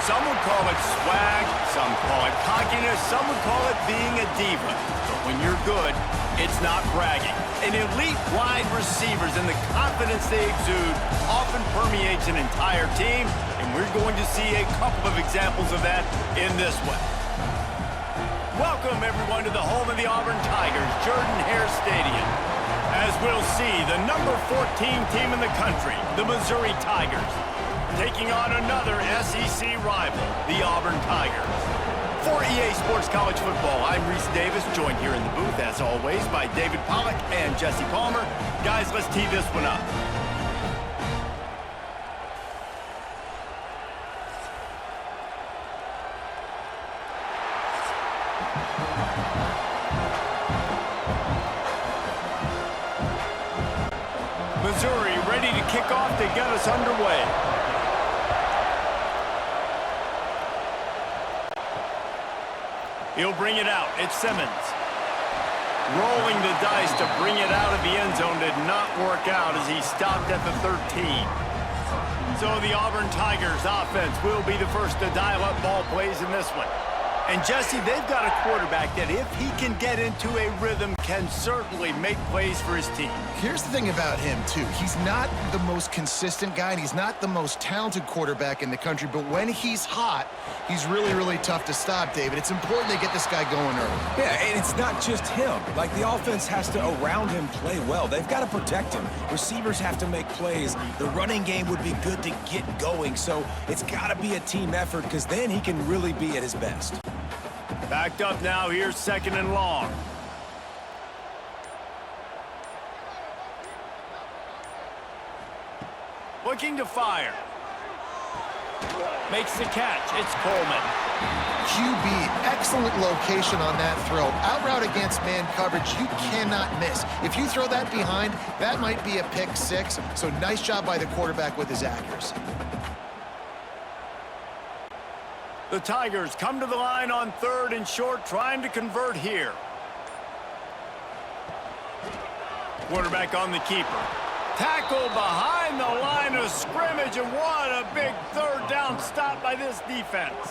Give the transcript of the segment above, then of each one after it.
Some would call it swag, some call it cockiness, some would call it being a diva. But when you're good, it's not bragging. An elite wide receivers and the confidence they exude often permeates an entire team, and we're going to see a couple of examples of that in this one. Welcome, everyone, to the home of the Auburn Tigers, Jordan-Hare Stadium. As we'll see, the number 14 team in the country, the Missouri Tigers, taking on another SEC rival, the Auburn Tigers. For EA Sports College Football, I'm Reese Davis, joined here in the booth, as always, by David Pollack and Jesse Palmer. Guys, let's tee this one up. Missouri ready to kick off to get us underway. He'll bring it out. It's Simmons. Rolling the dice to bring it out of the end zone did not work out as he stopped at the 13. So the Auburn Tigers offense will be the first to dial up ball plays in this one. And Jesse, they've got a quarterback that if he can get into a rhythm can certainly make plays for his team. Here's the thing about him, too. He's not the most consistent guy, and he's not the most talented quarterback in the country, but when he's hot, he's really, really tough to stop, David. It's important they get this guy going early. Yeah, and it's not just him. Like, the offense has to, around him, play well. They've got to protect him. Receivers have to make plays. The running game would be good to get going, so it's got to be a team effort because then he can really be at his best. Backed up now, here's second and long. Looking to fire. Makes the catch. It's Coleman. QB, excellent location on that throw. Out route against man coverage, you cannot miss. If you throw that behind, that might be a pick six. So nice job by the quarterback with his accuracy. The Tigers come to the line on third and short, trying to convert here. Quarterback on the keeper. Tackle behind the line of scrimmage, and what a big third down stop by this defense.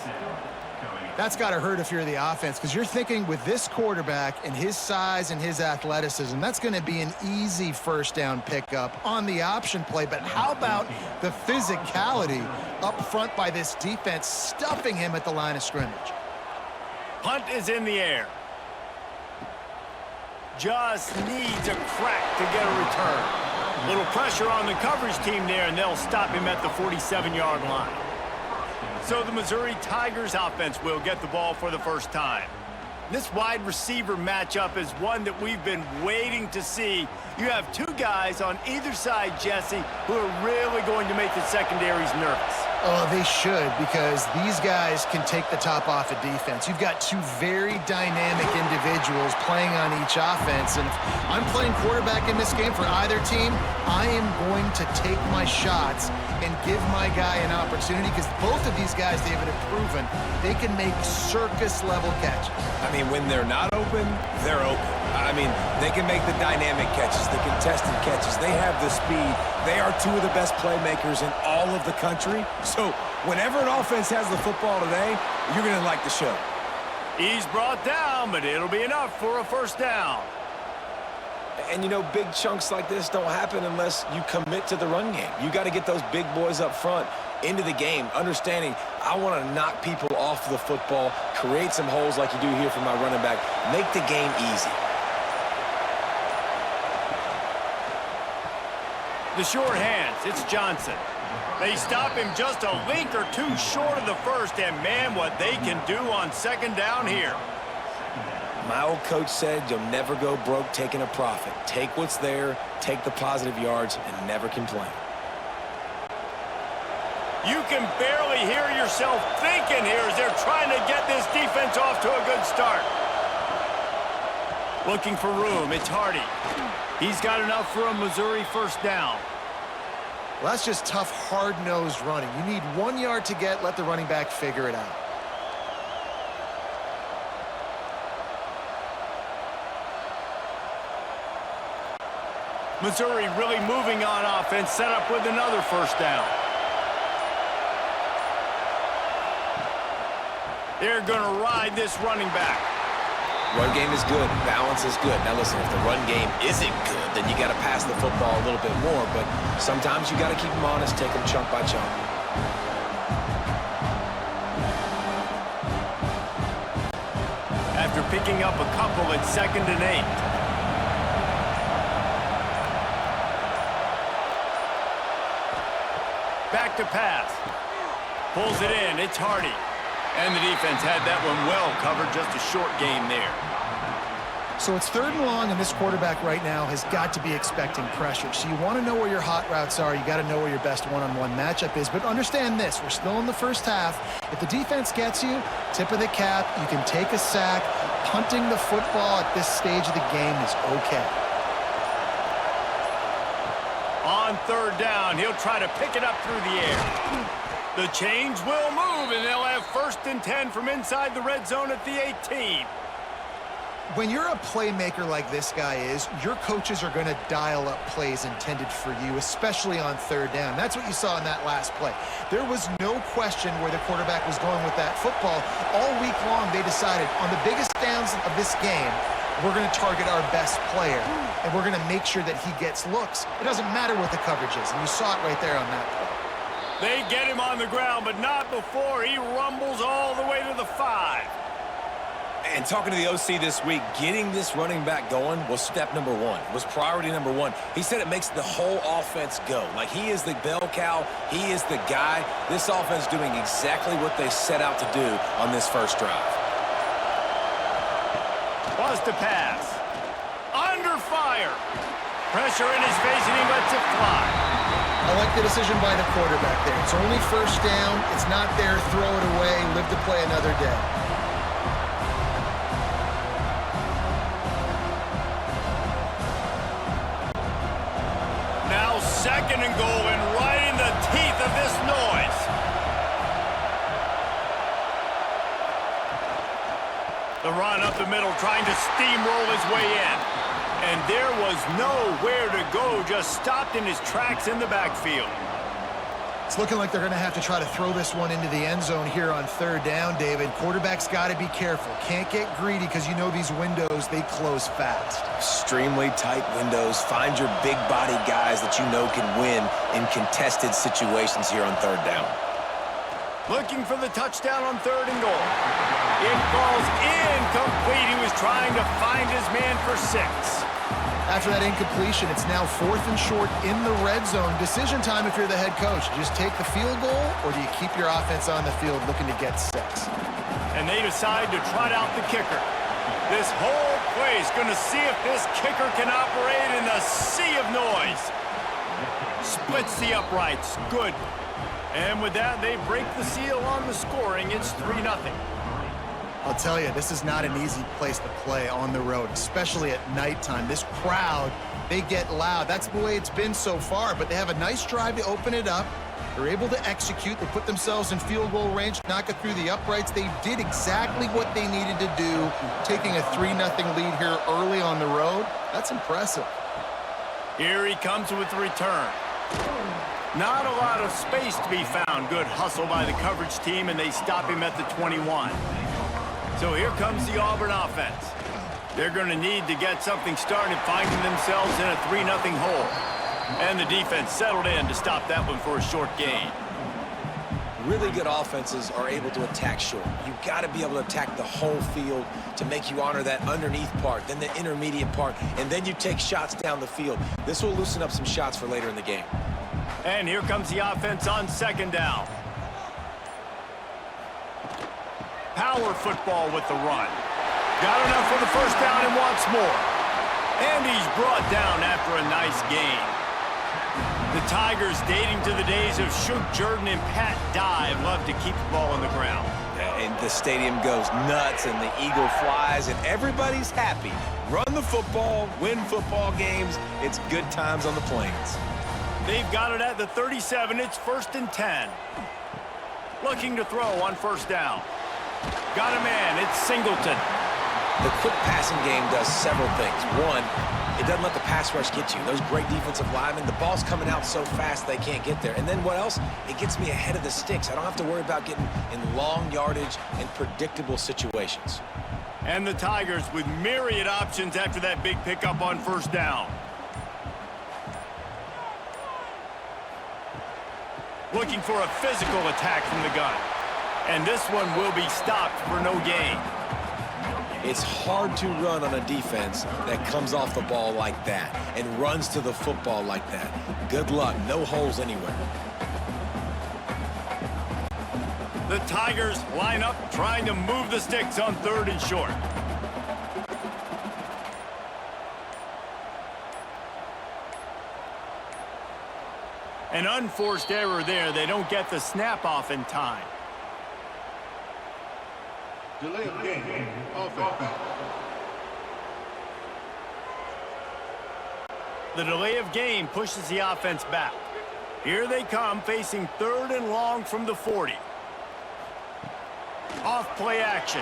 That's got to hurt if you're the offense, because you're thinking with this quarterback and his size and his athleticism, that's going to be an easy first down pickup on the option play. But how about the physicality up front by this defense, stuffing him at the line of scrimmage? Punt is in the air. Just needs a crack to get a return. Little pressure on the coverage team there, and they'll stop him at the 47-yard line. So the Missouri Tigers offense will get the ball for the first time. This wide receiver matchup is one that we've been waiting to see. You have two guys on either side, Jesse, who are really going to make the secondaries nervous. Oh, they should, because these guys can take the top off a defense. You've got two very dynamic individuals playing on each offense, and if I'm playing quarterback in this game for either team, I am going to take my shots and give my guy an opportunity, because both of these guys, David, have proven they can make circus-level catches. I mean, when they're not open, they're open. I mean, they can make the dynamic catches, the contested catches. They have the speed. They are two of the best playmakers in all of the country. So whenever an offense has the football today, you're going to like the show. He's brought down, but it'll be enough for a first down. And, you know, big chunks like this don't happen unless you commit to the run game. You got to get those big boys up front into the game, understanding I want to knock people off the football, create some holes like you do here for my running back, make the game easy. The short hands, it's Johnson. They stop him just a link or two short of the first, and man, what they can do on second down here. My old coach said you'll never go broke taking a profit. Take what's there, take the positive yards, and never complain. You can barely hear yourself thinking here as they're trying to get this defense off to a good start. Looking for room, it's Hardy. He's got enough for a Missouri first down. Well, that's just tough, hard-nosed running. You need 1 yard to get, let the running back figure it out. Missouri really moving on offense, set up with another first down. They're going to ride this running back. Run game is good. Balance is good. Now listen, if the run game isn't good, then you got to pass the football a little bit more. But sometimes you got to keep them honest, take them chunk by chunk. After picking up a couple at 2nd and 8. Back to pass. Pulls it in. It's Hardy. And the defense had that one well covered. Just a short gain there. So it's 3rd and long, and this quarterback right now has got to be expecting pressure. So you want to know where your hot routes are. You got to know where your best one-on-one matchup is. But understand this, we're still in the first half. If the defense gets you, tip of the cap, you can take a sack. Punting the football at this stage of the game is okay. On 3rd down, he'll try to pick it up through the air. The chains will move, and they'll have 1st and 10 from inside the red zone at the 18. When you're a playmaker like this guy is, your coaches are going to dial up plays intended for you, especially on 3rd down. That's what you saw in that last play. There was no question where the quarterback was going with that football. All week long, they decided on the biggest downs of this game, we're going to target our best player, and we're going to make sure that he gets looks. It doesn't matter what the coverage is, and you saw it right there on that play. They get him on the ground, but not before he rumbles all the way to the 5. And talking to the OC this week, getting this running back going was step number 1, was priority number 1. He said it makes the whole offense go. Like, he is the bell cow. He is the guy. This offense doing exactly what they set out to do on this first drive. Was to pass. Under fire. Pressure in his face, and he lets it fly. I like the decision by the quarterback there. It's only 1st down. It's not there. Throw it away. Live to play another day. Now 2nd and goal, and right in the teeth of this noise. The run up the middle, trying to steamroll his way in. And there was nowhere to go, just stopped in his tracks in the backfield. It's looking like they're going to have to try to throw this one into the end zone here on 3rd down, David. Quarterback's got to be careful. Can't get greedy because you know these windows, they close fast. Extremely tight windows. Find your big body guys that you know can win in contested situations here on 3rd down. Looking for the touchdown on 3rd and goal. It falls incomplete. He was trying to find his man for 6. After that incompletion, it's now 4th and short in the red zone. Decision time if you're the head coach. Just take the field goal, or do you keep your offense on the field looking to get 6? And they decide to trot out the kicker. This whole play is going to see if this kicker can operate in the sea of noise. Splits the uprights. Good. And with that, they break the seal on the scoring. It's 3-0. I'll tell you, this is not an easy place to play on the road, especially at nighttime. This crowd, they get loud. That's the way it's been so far, but they have a nice drive to open it up. They're able to execute. They put themselves in field goal range, knock it through the uprights. They did exactly what they needed to do, taking a 3-0 lead here early on the road. That's impressive. Here he comes with the return. Not a lot of space to be found. Good hustle by the coverage team, and they stop him at the 21. So here comes the Auburn offense. They're going to need to get something started, finding themselves in a 3-0 hole. And the defense settled in to stop that one for a short gain. Really good offenses are able to attack short. You've got to be able to attack the whole field to make you honor that underneath part, then the intermediate part, and then you take shots down the field. This will loosen up some shots for later in the game. And here comes the offense on 2nd down. Power football with the run. Got enough for the 1st down and wants more. And he's brought down after a nice gain. The Tigers, dating to the days of Shook Jordan and Pat Dye, love to keep the ball on the ground. And the stadium goes nuts, and the eagle flies, and everybody's happy. Run the football, win football games. It's good times on the Plains. They've got it at the 37. It's 1st and 10. Looking to throw on 1st down. Got a man. It's Singleton. The quick passing game does several things. One, it doesn't let the pass rush get you. Those great defensive linemen, the ball's coming out so fast they can't get there. And then what else? It gets me ahead of the sticks. I don't have to worry about getting in long yardage and predictable situations. And the Tigers with myriad options after that big pickup on first down. Looking for a physical attack from the gun. And this one will be stopped for no gain. It's hard to run on a defense that comes off the ball like that and runs to the football like that. Good luck. No holes anywhere. The Tigers line up trying to move the sticks on 3rd and short. An unforced error there. They don't get the snap off in time. Delay of game, offense. The delay of game pushes the offense back. Here they come, facing 3rd and long from the 40. Off play action.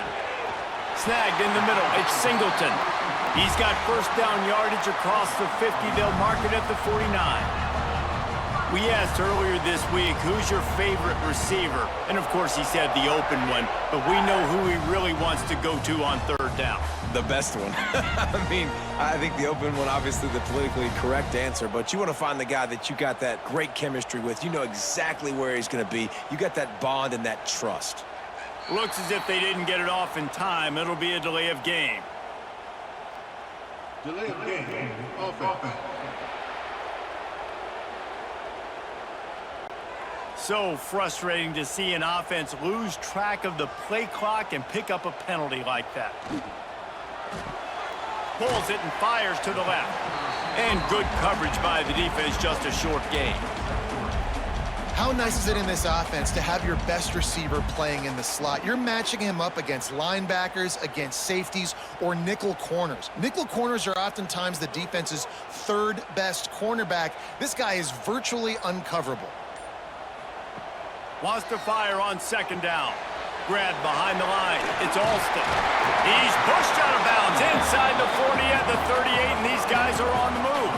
Snagged in the middle. It's Singleton. He's got first down yardage across the 50. They'll mark it at the 49. We asked earlier this week, who's your favorite receiver? And, of course, he said the open one, but we know who he really wants to go to on 3rd down. The best one. I mean, I think the open one, obviously the politically correct answer, but you want to find the guy that you got that great chemistry with. You know exactly where he's going to be. You got that bond and that trust. Looks as if they didn't get it off in time. It'll be a delay of game. Delay of game, offense. So frustrating to see an offense lose track of the play clock and pick up a penalty like that. Pulls it and fires to the left. And good coverage by the defense, just a short gain. How nice is it in this offense to have your best receiver playing in the slot? You're matching him up against linebackers, against safeties, or nickel corners. Nickel corners are oftentimes the defense's 3rd best cornerback. This guy is virtually uncoverable. Wants to fire on 2nd down. Grabbed behind the line. It's Alston. He's pushed out of bounds inside the 40 at the 38, and these guys are on the move.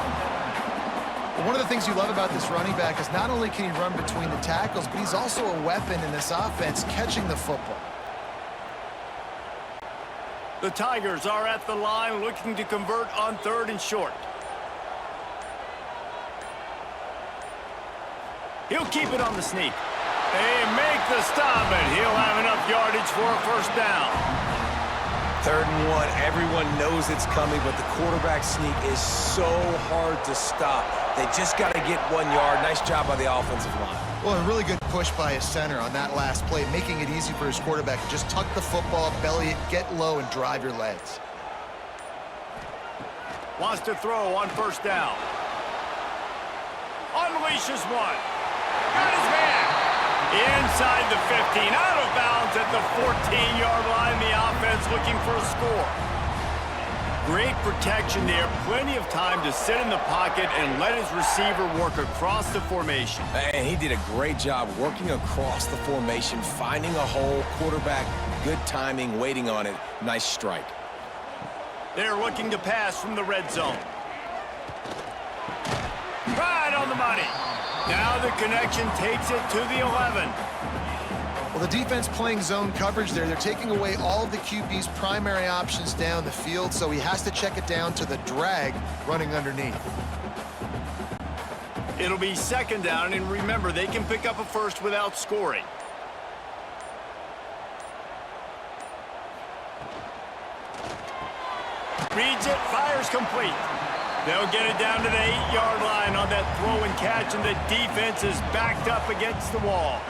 One of the things you love about this running back is not only can he run between the tackles, but he's also a weapon in this offense catching the football. The Tigers are at the line looking to convert on 3rd and short. He'll keep it on the sneak. They make the stop, and he'll have enough yardage for a first down. 3rd and 1. Everyone knows it's coming, but the quarterback sneak is so hard to stop. They just got to get 1 yard. Nice job by the offensive line. Well, a really good push by his center on that last play, making it easy for his quarterback to just tuck the football, belly it, get low, and drive your legs. Wants to throw on first down. Unleashes one. Got his man. Inside the 15, out of bounds at the 14-yard line. The offense looking for a score. Great protection there. Plenty of time to sit in the pocket and let his receiver work across the formation. And he did a great job working across the formation, finding a hole. Quarterback, good timing, waiting on it. Nice strike. They're looking to pass from the red zone. Right on the money. Now the connection takes it to the 11. Well, the defense playing zone coverage there. They're taking away all of the QB's primary options down the field, so he has to check it down to the drag running underneath. It'll be 2nd down, and remember, they can pick up a first without scoring. Reads it, fires complete. They'll get it down to the 8-yard line on that throw and catch, and the defense is backed up against the wall.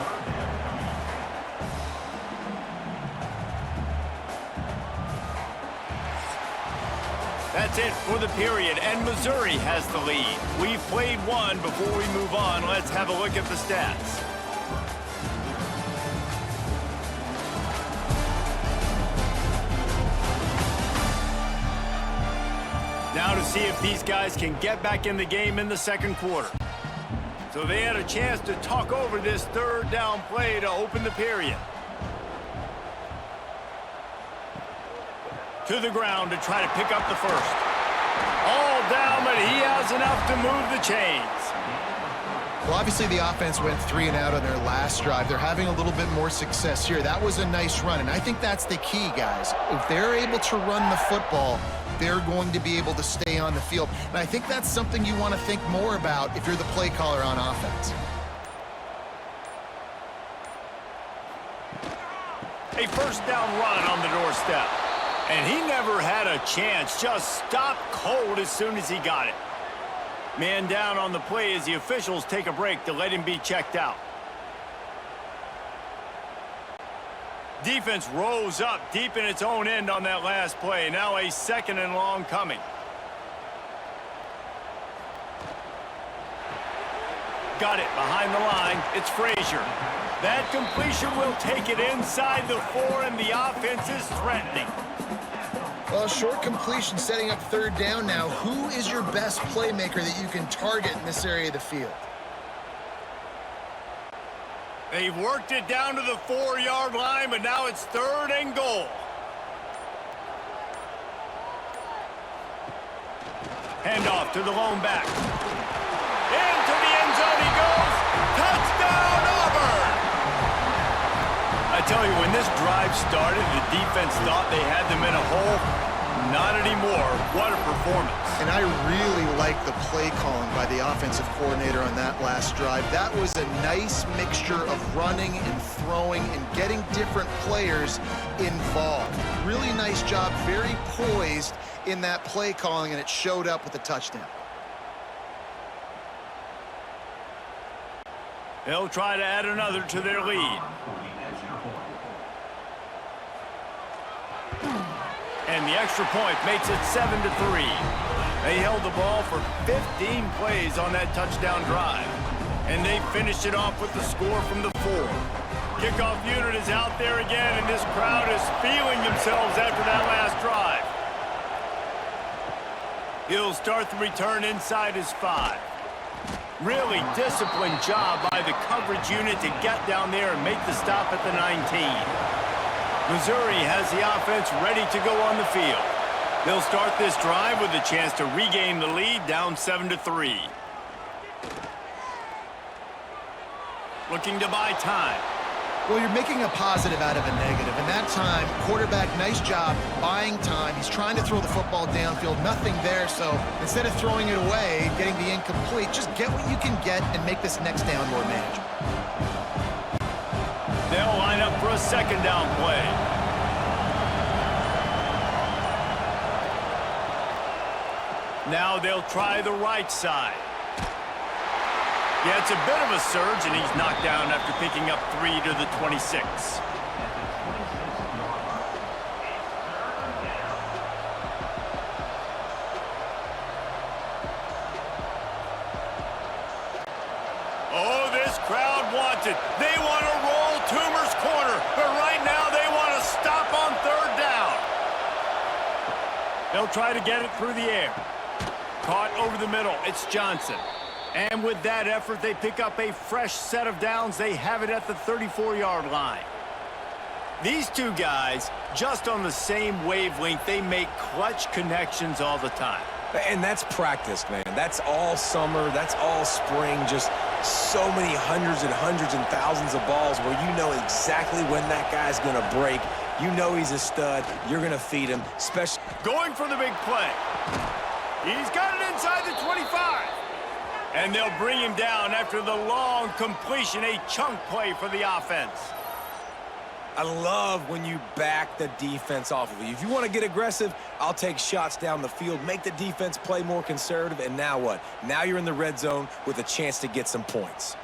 That's it for the period, and Missouri has the lead. We've played one. Before we move on, let's have a look at the stats. Now to see if these guys can get back in the game in the 2nd quarter. So they had a chance to talk over this 3rd down play to open the period. To the ground to try to pick up the first. All down, but he has enough to move the chains. Well, obviously the offense went 3 and out on their last drive. They're having a little bit more success here. That was a nice run, and I think that's the key, guys. If they're able to run the football, they're going to be able to stay on the field. And I think that's something you want to think more about if you're the play caller on offense. A first down run on the doorstep. And he never had a chance, just stopped cold as soon as he got it. Man down on the play as the officials take a break to let him be checked out. Defense rose up deep in its own end on that last play. Now a second and long coming. Got it behind the line. It's Frazier. That completion will take it inside the 4, and the offense is threatening. Well, short completion setting up third down now. Who is your best playmaker that you can target in this area of the field? They've worked it down to the 4-yard line, but now it's 3rd and goal. Handoff to the lone back. Into the end zone he goes. Touchdown, Auburn! I tell you, when this drive started, the defense thought they had them in a hole. Not anymore. What a performance. And I really like the play calling by the offensive coordinator on that last drive. That was a nice mixture of running and throwing and getting different players involved. Really nice job, very poised in that play calling, and it showed up with a touchdown. They'll try to add another to their lead. And the extra point makes it 7-3. They held the ball for 15 plays on that touchdown drive. And they finished it off with the score from the 4. Kickoff unit is out there again, and this crowd is feeling themselves after that last drive. He'll start the return inside his 5. Really disciplined job by the coverage unit to get down there and make the stop at the 19. Missouri has the offense ready to go on the field. They'll start this drive with a chance to regain the lead, down 7-3. Looking to buy time. Well, you're making a positive out of a negative. And that time, quarterback, nice job buying time. He's trying to throw the football downfield. Nothing there, so instead of throwing it away, getting the incomplete, just get what you can get and make this next down more manageable. They'll line up for a second down play. Now they'll try the right side. Yeah, it's a bit of a surge, and he's knocked down after picking up 3 to the 26. Oh, this crowd wants it. They want to roll Toomer's corner, but right now they want to stop on 3rd down. They'll try to get it through the air. Caught over the middle. It's Johnson. And with that effort, they pick up a fresh set of downs. They have it at the 34-yard line. These two guys, just on the same wavelength, they make clutch connections all the time. And that's practice, man. That's all summer. That's all spring. Just so many hundreds and thousands of balls where you know exactly when that guy's going to break. You know he's a stud. You're going to feed him. Going for the big play. He's got it inside the 25. And they'll bring him down after the long completion, a chunk play for the offense. I love when you back the defense off of you. If you want to get aggressive, I'll take shots down the field, make the defense play more conservative, and now what? Now you're in the red zone with a chance to get some points.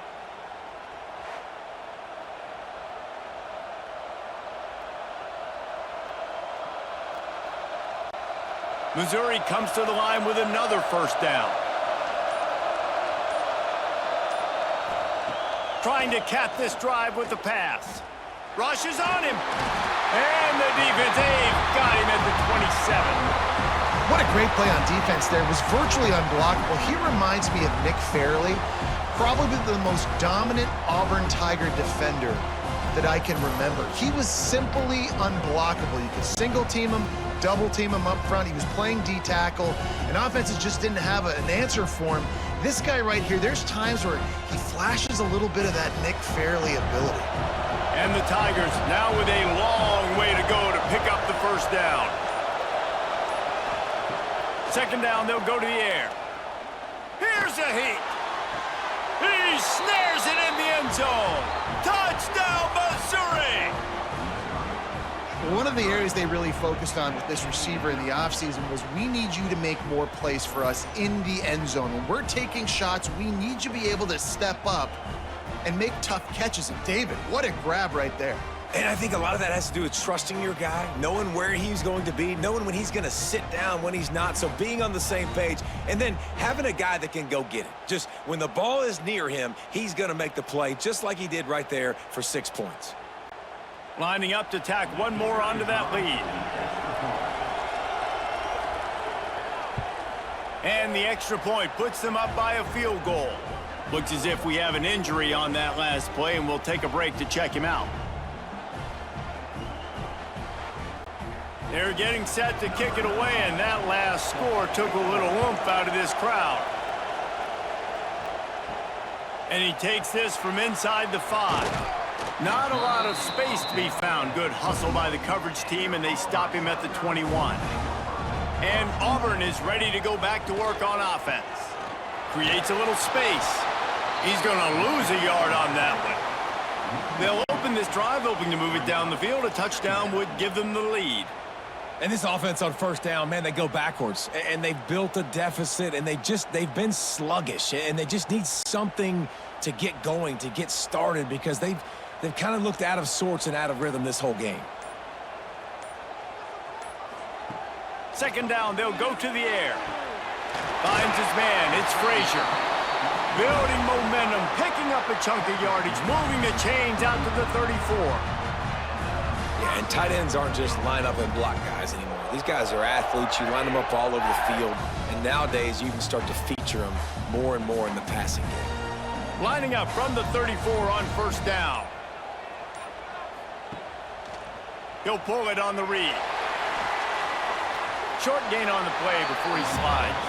Missouri comes to the line with another first down. Trying to cap this drive with the pass. Rush is on him. And the defense, got him at the 27. What a great play on defense there. It was virtually unblockable. He reminds me of Nick Fairley, probably the most dominant Auburn Tiger defender that I can remember. He was simply unblockable. You could single team him, double team him up front. He was playing D-tackle, and offenses just didn't have an answer for him. This guy right here, there's times where he flashes a little bit of that Nick Fairley ability. And the Tigers now with a long way to go to pick up the first down. Second down, they'll go to the air. Here's a heat. He snares it in the end zone. Touchdown, Missouri! One of the areas they really focused on with this receiver in the offseason was we need you to make more plays for us in the end zone. When we're taking shots, we need you to be able to step up and make tough catches. And David, what a grab right there. And I think a lot of that has to do with trusting your guy, knowing where he's going to be, knowing when he's going to sit down, when he's not, so being on the same page, and then having a guy that can go get it. Just when the ball is near him, he's going to make the play, just like he did right there for 6 points. Lining up to tack one more onto that lead. And the extra point puts them up by a field goal. Looks as if we have an injury on that last play, and we'll take a break to check him out. They're getting set to kick it away, and that last score took a little oomph out of this crowd. And he takes this from inside the 5. Not a lot of space to be found. Good hustle by the coverage team, and they stop him at the 21. And Auburn is ready to go back to work on offense. Creates a little space. He's going to lose a yard on that one. They'll open this drive, hoping to move it down the field. A touchdown would give them the lead. And this offense on first down, man, they go backwards. And they've built a deficit, and they've been sluggish. And they just need something to get going, to get started, because they've kind of looked out of sorts and out of rhythm this whole game. Second down, they'll go to the air. Finds his man, it's Frazier. Building momentum, picking up a chunk of yardage, moving the chains out to the 34. Yeah, and tight ends aren't just line up and block guys anymore. These guys are athletes. You line them up all over the field. And nowadays, you can start to feature them more and more in the passing game. Lining up from the 34 on first down. He'll pull it on the read. Short gain on the play before he slides.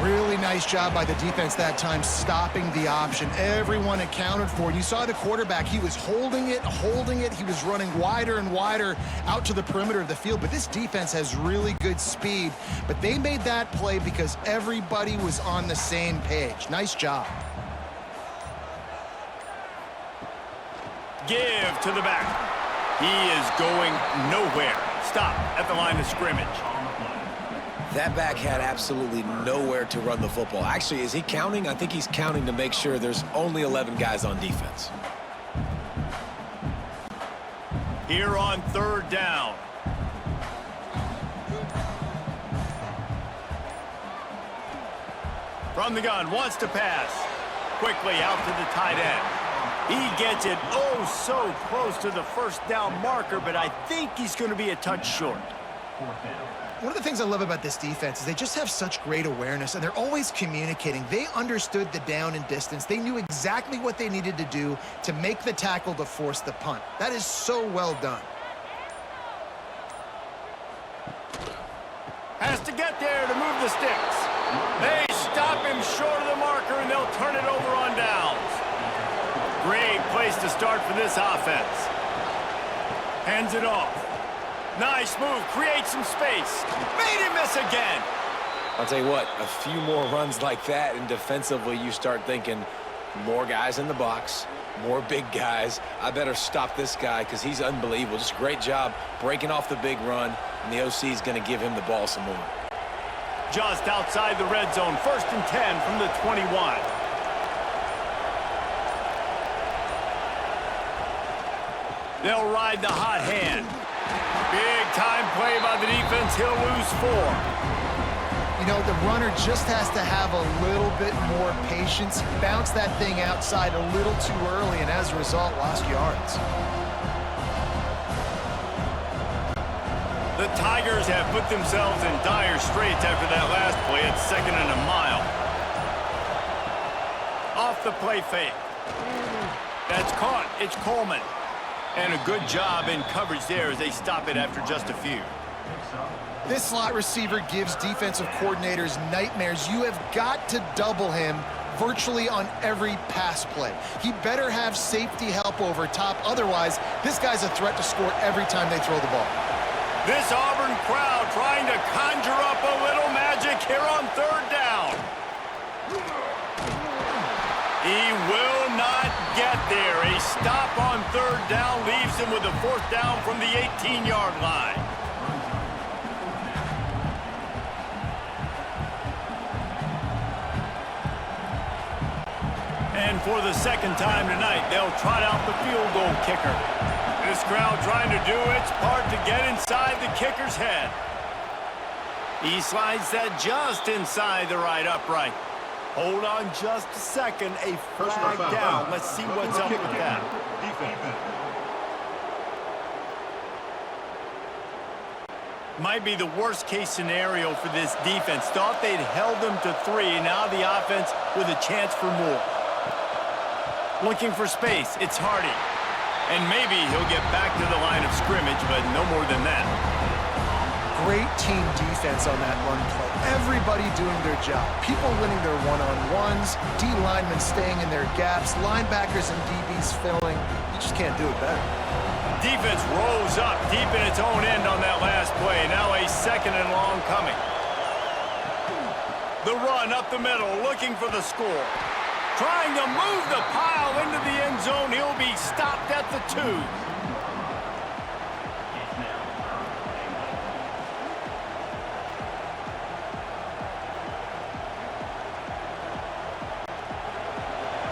Really nice job by the defense that time, stopping the option. Everyone accounted for it. You saw the quarterback. He was holding it. He was running wider and wider out to the perimeter of the field. But this defense has really good speed. But they made that play because everybody was on the same page. Nice job. Give to the back. He is going nowhere. Stop at the line of scrimmage. That back had absolutely nowhere to run the football. Actually, is he counting? I think he's counting to make sure there's only 11 guys on defense. Here on third down. From the gun, wants to pass. Quickly out to the tight end. He gets it oh so close to the first down marker, but I think he's going to be a touch short. One of the things I love about this defense is they just have such great awareness, and they're always communicating. They understood the down and distance. They knew exactly what they needed to do to make the tackle to force the punt. That is so well done. Has to get there to move the sticks. They stop him short of the marker, and they'll turn it over on downs. Great place to start for this offense. Hands it off. Nice move, creates some space. Made him miss again. I'll tell you what, a few more runs like that, and defensively you start thinking more guys in the box, more big guys. I better stop this guy because he's unbelievable. Just a great job breaking off the big run, and the OC is going to give him the ball some more. Just outside the red zone, 1st and 10 from the 21. They'll ride the hot hand. Big time play by the defense. He'll lose 4. You know, the runner just has to have a little bit more patience. Bounce that thing outside a little too early, and as a result, lost yards. The Tigers have put themselves in dire straits after that last play at 2nd and a mile. Off the play fake. That's caught. It's Coleman. And a good job in coverage there as they stop it after just a few. This slot receiver gives defensive coordinators nightmares. You have got to double him virtually on every pass play. He better have safety help over top. Otherwise, this guy's a threat to score every time they throw the ball. This Auburn crowd trying to conjure up a little magic here on third down. He will not get there. A stop on third down leaves him with a fourth down from the 18-yard line. And for the second time tonight, they'll trot out the field goal kicker. This crowd trying to do its part to get inside the kicker's head. He slides that just inside the right upright. Hold on just a second. A flag down. Let's see what's up with that. Might be the worst-case scenario for this defense. Thought they'd held them to 3. Now the offense with a chance for more. Looking for space. It's Hardy. And maybe he'll get back to the line of scrimmage, but no more than that. Great team defense on that run play. Everybody doing their job. People winning their one-on-ones, D linemen staying in their gaps, linebackers and DBs filling. You just can't do it better. Defense rolls up deep in its own end on that last play. Now a second and long coming. The run up the middle, looking for the score. Trying to move the pile into the end zone. He'll be stopped at the 2.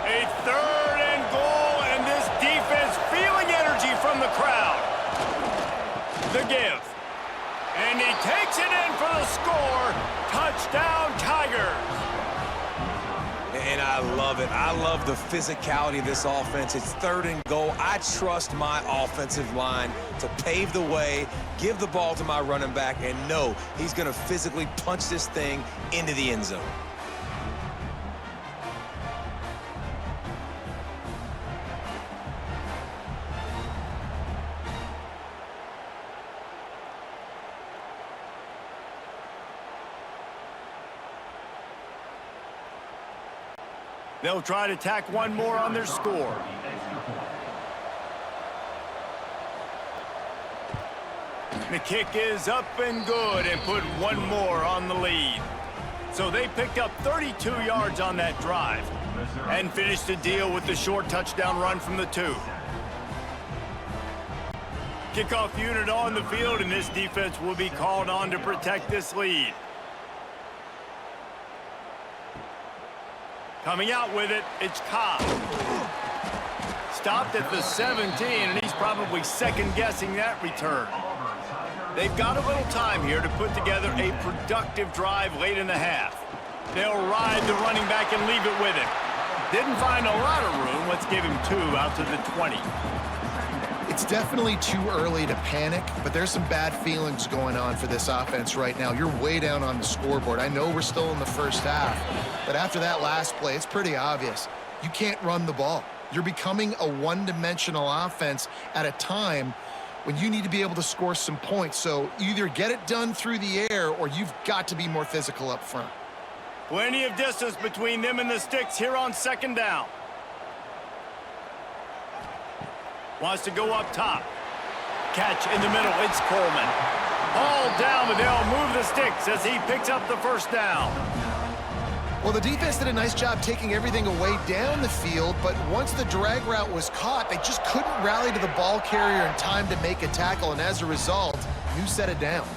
A third and goal, and this defense feeling energy from the crowd. The give. And he takes it in for the score. Touchdown, Tigers. And I love it. I love the physicality of this offense. It's third and goal. I trust my offensive line to pave the way, give the ball to my running back, and know he's going to physically punch this thing into the end zone. They'll try to tack one more on their score. The kick is up and good and put one more on the lead. So they picked up 32 yards on that drive and finished the deal with the short touchdown run from the 2. Kickoff unit on the field, and this defense will be called on to protect this lead. Coming out with it, it's Cobb. Stopped at the 17, and he's probably second-guessing that return. They've got a little time here to put together a productive drive late in the half. They'll ride the running back and leave it with him. Didn't find a lot of room. Let's give him 2 out to the 20. It's definitely too early to panic, but there's some bad feelings going on for this offense right now. You're way down on the scoreboard. I know we're still in the first half, but after that last play, it's pretty obvious. You can't run the ball. You're becoming a one-dimensional offense at a time when you need to be able to score some points. So either get it done through the air or you've got to be more physical up front. Plenty of distance between them and the sticks here on second down. Wants to go up top. Catch in the middle. It's Coleman. Ball down, but they'll move the sticks as he picks up the first down. Well, the defense did a nice job taking everything away down the field, but once the drag route was caught, they just couldn't rally to the ball carrier in time to make a tackle, and as a result, new set of downs.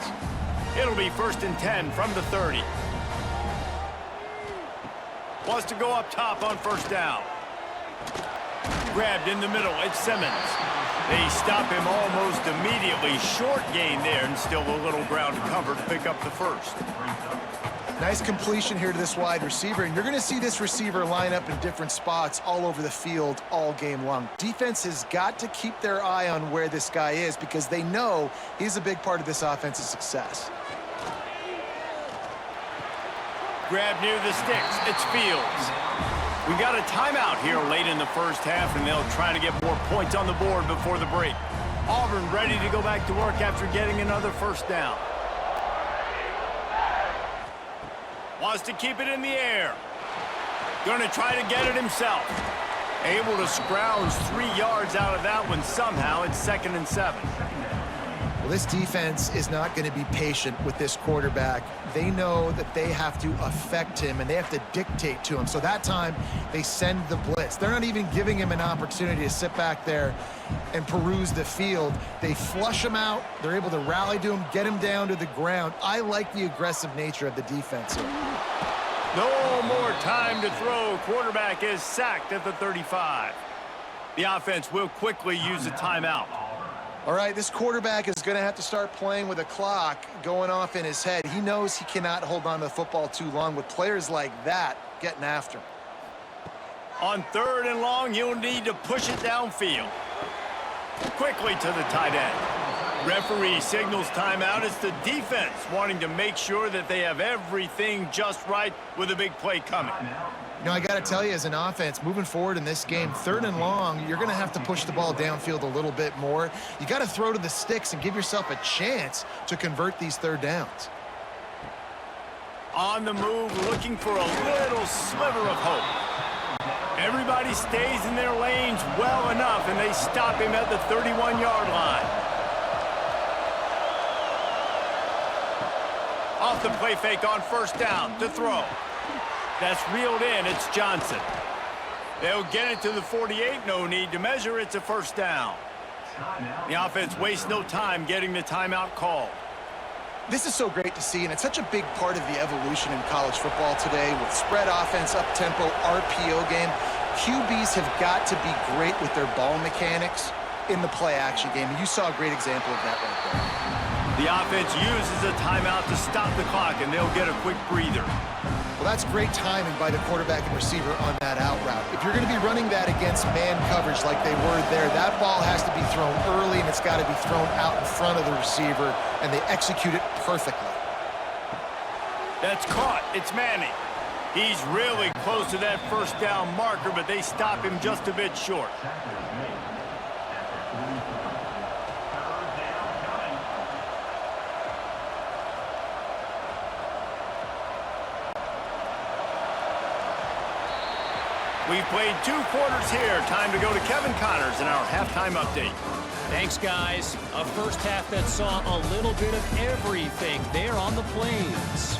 It'll be 1st and 10 from the 30. Wants to go up top on first down. Grabbed in the middle, it's Simmons. They stop him almost immediately. Short gain there, and still a little ground to cover to pick up the first. Nice completion here to this wide receiver, and you're going to see this receiver line up in different spots all over the field all game long. Defense has got to keep their eye on where this guy is because they know he's a big part of this offense's success. Grab near the sticks, it's Fields. We got a timeout here late in the first half, and they'll try to get more points on the board before the break. Auburn ready to go back to work after getting another first down. Wants to keep it in the air. Going to try to get it himself. Able to scrounge 3 yards out of that one somehow. It's 2nd and 7. Well, this defense is not going to be patient with this quarterback. They know that they have to affect him, and they have to dictate to him. So that time, they send the blitz. They're not even giving him an opportunity to sit back there and peruse the field. They flush him out. They're able to rally to him, get him down to the ground. I like the aggressive nature of the defense here. No more time to throw. Quarterback is sacked at the 35. The offense will quickly use a timeout. All right, this quarterback is going to have to start playing with a clock going off in his head. He knows he cannot hold on to the football too long with players like that getting after him. On 3rd and long, he'll need to push it downfield. Quickly to the tight end. Referee signals timeout. It's the defense wanting to make sure that they have everything just right with a big play coming. You know, I got to tell you, as an offense, moving forward in this game, 3rd and long, you're going to have to push the ball downfield a little bit more. You got to throw to the sticks and give yourself a chance to convert these 3rd downs. On the move, looking for a little sliver of hope. Everybody stays in their lanes well enough, and they stop him at the 31-yard line. Off the play fake on 1st down to throw. That's reeled in. It's Johnson. They'll get it to the 48. No need to measure. It's a 1st down. The offense wastes no time getting the timeout called. This is so great to see, and it's such a big part of the evolution in college football today with spread offense, up-tempo, RPO game. QBs have got to be great with their ball mechanics in the play-action game, and you saw a great example of that right there. The offense uses a timeout to stop the clock, and they'll get a quick breather. Well, that's great timing by the quarterback and receiver on that out route. If you're going to be running that against man coverage like they were there, that ball has to be thrown early, and it's got to be thrown out in front of the receiver, and they execute it perfectly. That's caught. It's Manning. He's really close to that 1st down marker, but they stop him just a bit short. We've played 2 quarters here. Time to go to Kevin Connors in our halftime update. Thanks, guys. A first half that saw a little bit of everything there on the Plains.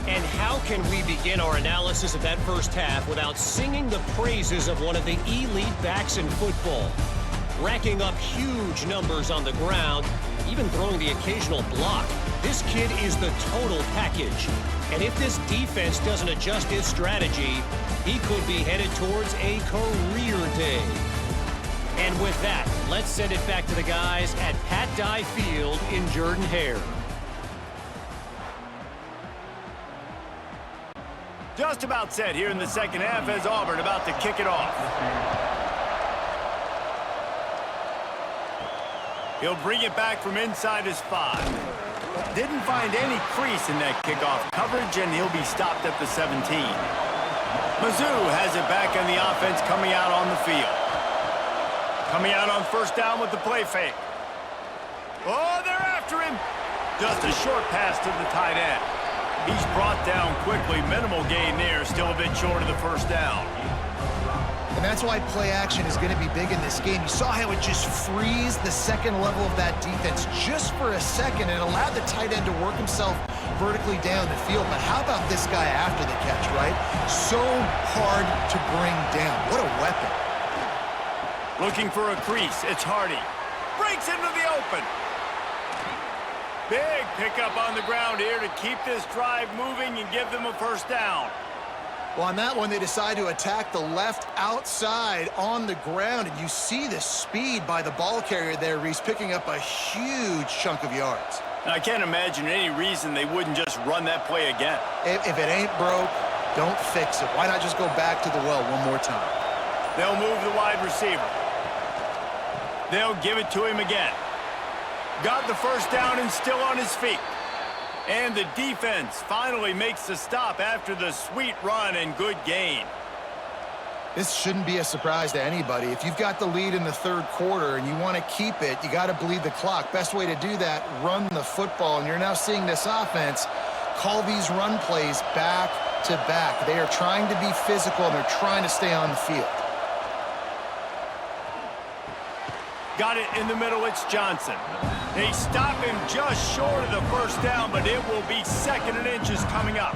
And how can we begin our analysis of that first half without singing the praises of one of the elite backs in football? Racking up huge numbers on the ground, even throwing the occasional block. This kid is the total package. And if this defense doesn't adjust its strategy, he could be headed towards a career day. And with that, let's send it back to the guys at Pat Dye Field in Jordan-Hare. Just about set here in the second half as Auburn about to kick it off. He'll bring it back from inside his 5. Didn't find any crease in that kickoff coverage, and he'll be stopped at the 17. Mizzou has it back on the offense coming out on the field. Coming out on 1st down with the play fake. Oh, they're after him. Just a short pass to the tight end. He's brought down quickly. Minimal gain there. Still a bit short of the 1st down. And that's why play action is going to be big in this game. You saw how it just frees the second level of that defense just for a second and allowed the tight end to work himself vertically down the field. But how about this guy after the catch, right? So hard to bring down. What a weapon. Looking for a crease. It's Hardy. Breaks into the open. Big pickup on the ground here to keep this drive moving and give them a 1st down. Well, on that one, they decide to attack the left outside on the ground, and you see the speed by the ball carrier there, Reese, picking up a huge chunk of yards. I can't imagine any reason they wouldn't just run that play again. If it ain't broke, don't fix it. Why not just go back to the well one more time? They'll move the wide receiver. They'll give it to him again. Got the 1st down and still on his feet. And the defense finally makes the stop after the sweet run and good gain. This shouldn't be a surprise to anybody. If you've got the lead in the third quarter and you want to keep it, you got to bleed the clock. Best way to do that, run the football. And you're now seeing this offense call these run plays back to back. They are trying to be physical, and they're trying to stay on the field. Got it in the middle, it's Johnson. They stop him just short of the first down, but it will be 2nd and inches coming up.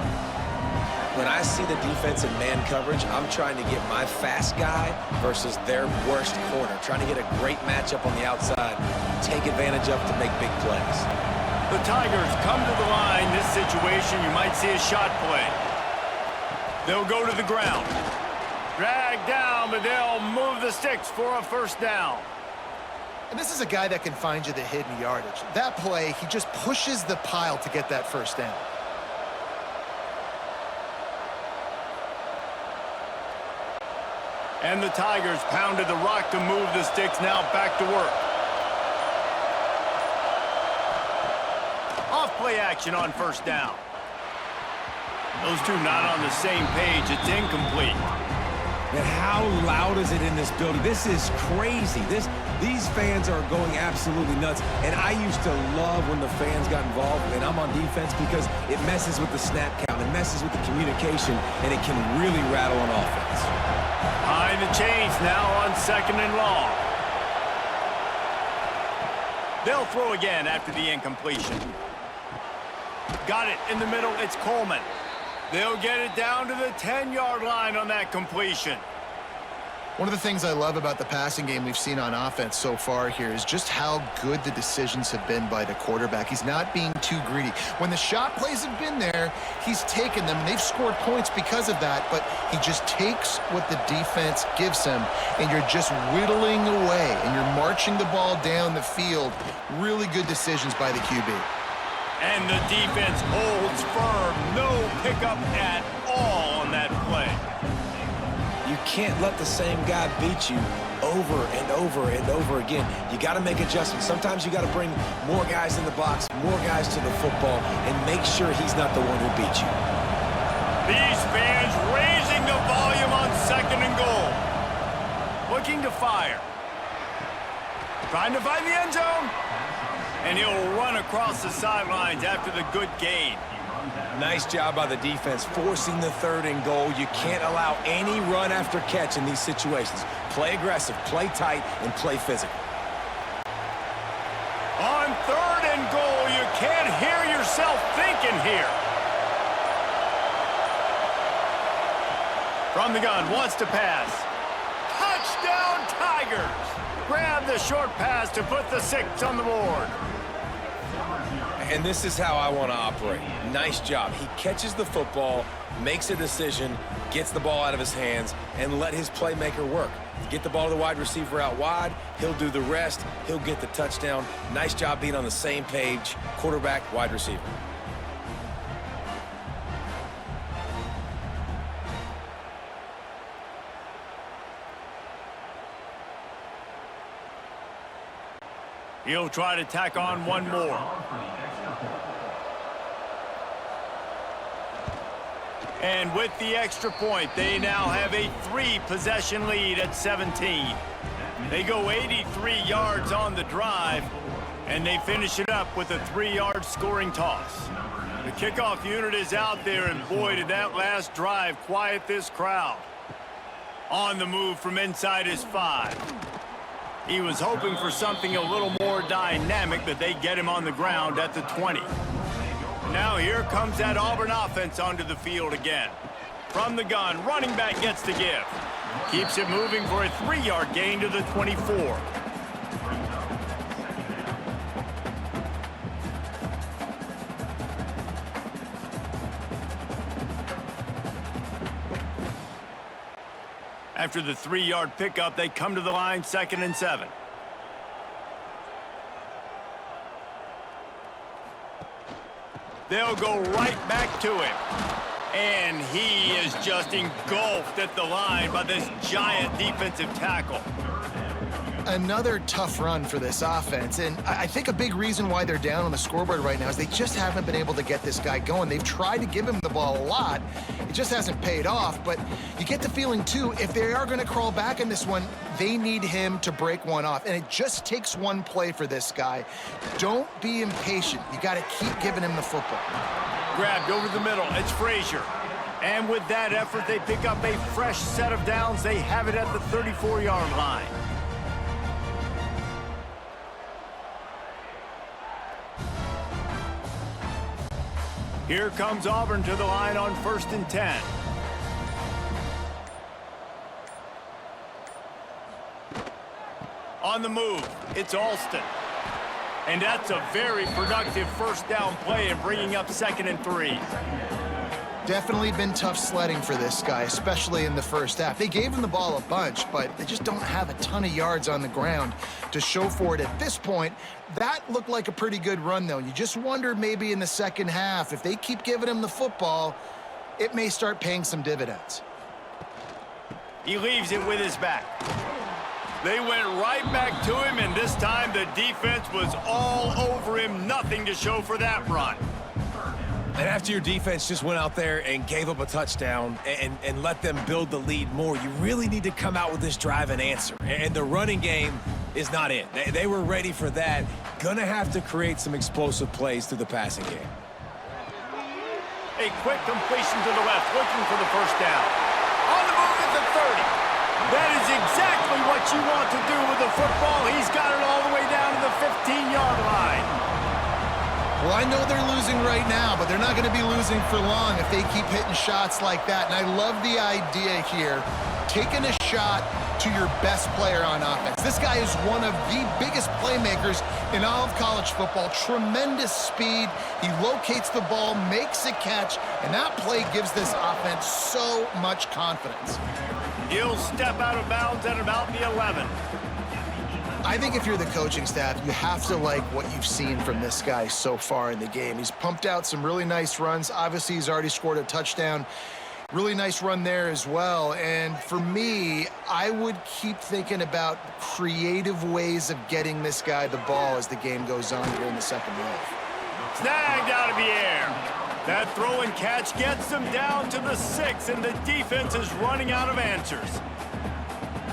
When I see the defense in man coverage, I'm trying to get my fast guy versus their worst corner. Trying to get a great matchup on the outside, take advantage of to make big plays. The Tigers come to the line. This situation, you might see a shot play. They'll go to the ground. Drag down, but they'll move the sticks for a first down. And this is a guy that can find you the hidden yardage. That play, he just pushes the pile to get that first down. And the Tigers pounded the rock to move the sticks. Now back to work. Off play action on first down. Those two not on the same page. It's incomplete. And how loud is it in this building? This is crazy. These fans are going absolutely nuts. And I used to love when the fans got involved, and I'm on defense, because it messes with the snap count. It messes with the communication, and it can really rattle on offense. Behind the chains now on 2nd and long. They'll throw again after the incompletion. Got it in the middle. It's Coleman. They'll get it down to the 10-yard line on that completion. One of the things I love about the passing game we've seen on offense so far here is just how good the decisions have been by the quarterback. He's not being too greedy. When the shot plays have been there, he's taken them, and they've scored points because of that, but he just takes what the defense gives him, and you're just whittling away, and you're marching the ball down the field. Really good decisions by the QB. And the defense holds firm. No pickup at all on that play. You can't let the same guy beat you over and over and over again. You got to make adjustments. Sometimes you got to bring more guys in the box, more guys to the football, and make sure he's not the one who beat you. These fans raising the volume on 2nd and goal. Looking to fire. Trying to find the end zone. And he'll run across the sidelines after the good gain. Nice job by the defense, forcing the 3rd and goal. You can't allow any run after catch in these situations. Play aggressive, play tight, and play physical. On 3rd and goal, you can't hear yourself thinking here. From the gun, wants to pass. Touchdown, Tigers! Grab the short pass to put the 6 on the board. And this is how I want to operate. Nice job. He catches the football, makes a decision, gets the ball out of his hands, and let his playmaker work. Get the ball to the wide receiver out wide, he'll do the rest, he'll get the touchdown. Nice job being on the same page, quarterback, wide receiver. He'll try to tack on one more. And with the extra point, they now have a 3-possession lead at 17. They go 83 yards on the drive, and they finish it up with a 3-yard scoring toss. The kickoff unit is out there, and boy, did that last drive quiet this crowd. On the move from inside his 5. He was hoping for something a little more dynamic, but they get him on the ground at the 20. Now here comes that Auburn offense onto the field again. From the gun, running back gets the give. Keeps it moving for a 3-yard gain to the 24. After the 3-yard pickup, they come to the line 2nd and 7. They'll go right back to him. And he is just engulfed at the line by this giant defensive tackle. another tough run for this offense, and I think a big reason why they're down on the scoreboard right now is they just haven't been able to get this guy going. They've tried to give him the ball a lot. It just hasn't paid off, but you get the feeling, too, if they are going to crawl back in this one, they need him to break one off, and it just takes one play for this guy. Don't be impatient. You got to keep giving him the football. Grabbed over the middle. It's Frazier. And with that effort, they pick up a fresh set of downs. They have it at the 34-yard line. Here comes Auburn to the line on 1st and 10. On the move, it's Alston. And that's a very productive first down play and bringing up 2nd and 3. Definitely been tough sledding for this guy, especially in the first half. They gave him the ball a bunch, but they just don't have a ton of yards on the ground to show for it at this point. That looked like a pretty good run, though. You just wonder maybe in the second half, if they keep giving him the football, it may start paying some dividends. He leaves it with his back. They went right back to him, and this time the defense was all over him. Nothing to show for that run. And after your defense just went out there and gave up a touchdown and let them build the lead more, you really need to come out with this drive and answer. And the running game is not it. They were ready for that. Gonna have to create some explosive plays through the passing game. A quick completion to the left, looking for the first down. On the move at the 30. That is exactly what you want to do with the football. He's got it all the way down to the 15-yard line. Well, I know they're losing right now, but they're not going to be losing for long if they keep hitting shots like that. And I love the idea here, taking a shot to your best player on offense. This guy is one of the biggest playmakers in all of college football. Tremendous speed. He locates the ball, makes a catch, and that play gives this offense so much confidence. He'll step out of bounds at about the 11. I think if you're the coaching staff, you have to like what you've seen from this guy so far in the game. He's pumped out some really nice runs. Obviously, he's already scored a touchdown. Really nice run there as well. And for me, I would keep thinking about creative ways of getting this guy the ball as the game goes on here in the second half. Snagged out of the air. That throw and catch gets them down to the 6, and the defense is running out of answers.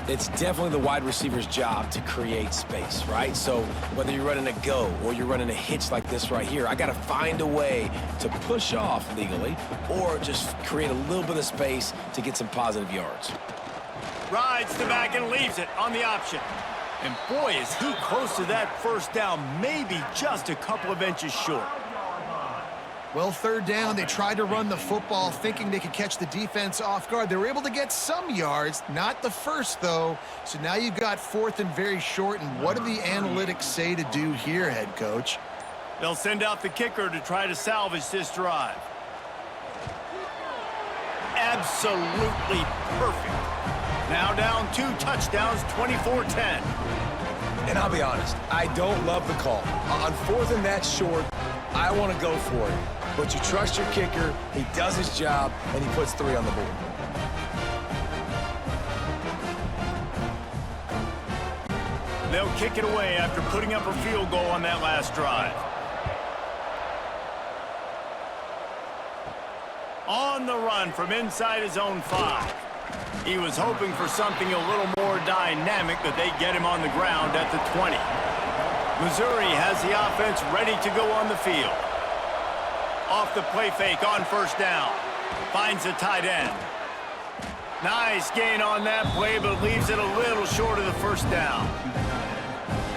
It's definitely the wide receiver's job to create space, right? So whether you're running a go or you're running a hitch like this right here, I got to find a way to push off legally or just create a little bit of space to get some positive yards. Rides the back and leaves it on the option. And boy, is he close to that first down, maybe just a couple of inches short. Well, third down, they tried to run the football thinking they could catch the defense off guard. They were able to get some yards, not the first, though. So now you've got 4th and very short, and what do the analytics say to do here, head coach? They'll send out the kicker to try to salvage this drive. Absolutely perfect. Now down 2 touchdowns, 24-10. And I'll be honest, I don't love the call. On 4th and that short, I want to go for it. But you trust your kicker, he does his job, and he puts 3 on the board. They'll kick it away after putting up a field goal on that last drive. On the run from inside his own 5. He was hoping for something a little more dynamic, but they get him on the ground at the 20. Missouri has the offense ready to go on the field. Off the play fake on first down. Finds a tight end. Nice gain on that play, but leaves it a little short of the first down.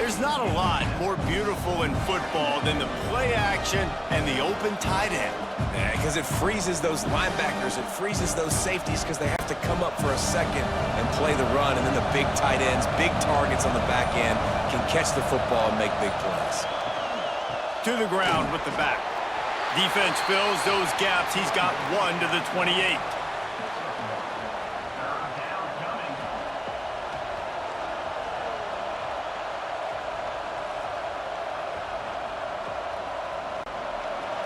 There's not a lot more beautiful in football than the play action and the open tight end. Yeah, because it freezes those linebackers. It freezes those safeties because they have to come up for a second and play the run. And then the big tight ends, big targets on the back end can catch the football and make big plays. To the ground with the back. Defense fills those gaps. He's got 1 to the 28.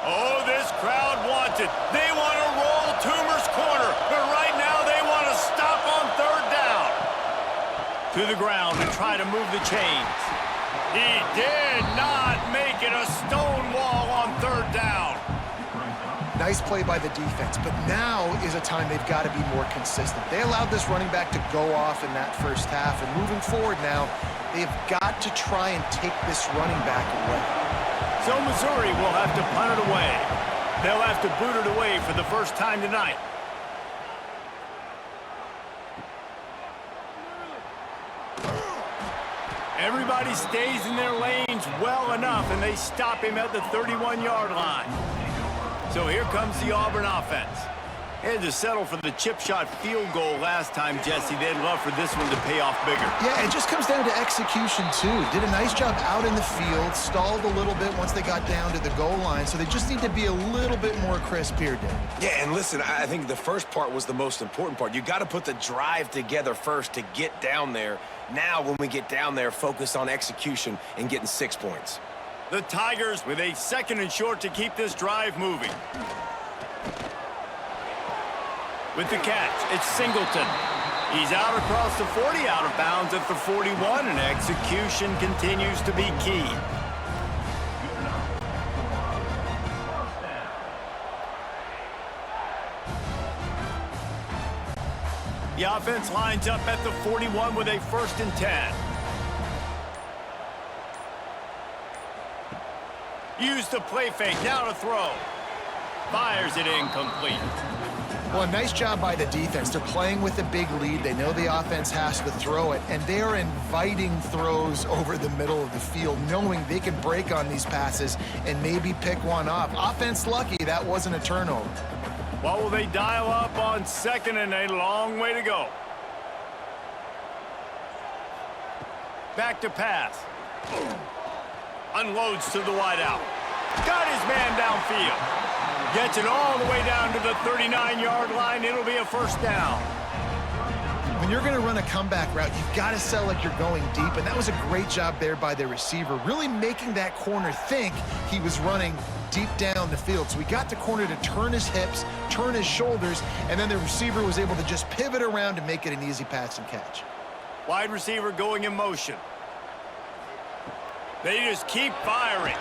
Oh, this crowd wants it. They want to roll Toomer's corner, but right now they want to stop on 3rd down. To to the ground to try to move the chains. He did not make it a stone wall on third down. Nice play by the defense, but now is a time they've got to be more consistent. They allowed this running back to go off in that first half, and moving forward now, they've got to try and take this running back away. So Missouri will have to punt it away. They'll have to boot it away for the first time tonight. Everybody stays in their lanes well enough, and they stop him at the 31-yard line. So here comes the Auburn offense. They had to settle for the chip shot field goal last time, Jesse. They'd love for this one to pay off bigger. Yeah, it just comes down to execution, too. Did a nice job out in the field, stalled a little bit once they got down to the goal line, so they just need to be a little bit more crisp here, Dave. Yeah, and listen, I think the first part was the most important part. You got to put the drive together first to get down there. Now, when we get down there, focus on execution and getting 6 points. The Tigers with a 2nd and short to keep this drive moving. With the catch, it's Singleton. He's out across the 40, out of bounds at the 41, and execution continues to be key. The offense lines up at the 41 with a 1st and 10. Use the play fake, now to throw. Fires it incomplete. Well, a nice job by the defense. They're playing with a big lead. They know the offense has to throw it, and they are inviting throws over the middle of the field, knowing they can break on these passes and maybe pick one off. Offense lucky that wasn't a turnover. What will they dial up on 2nd and a long way to go? Back to pass. Unloads to the wideout. Got his man downfield. Gets it all the way down to the 39-yard line. It'll be a 1st down. When you're going to run a comeback route, you've got to sell like you're going deep, and that was a great job there by the receiver, really making that corner think he was running deep down the field. So we got the corner to turn his hips, turn his shoulders, and then the receiver was able to just pivot around and make it an easy pass and catch. Wide receiver going in motion. They just keep firing.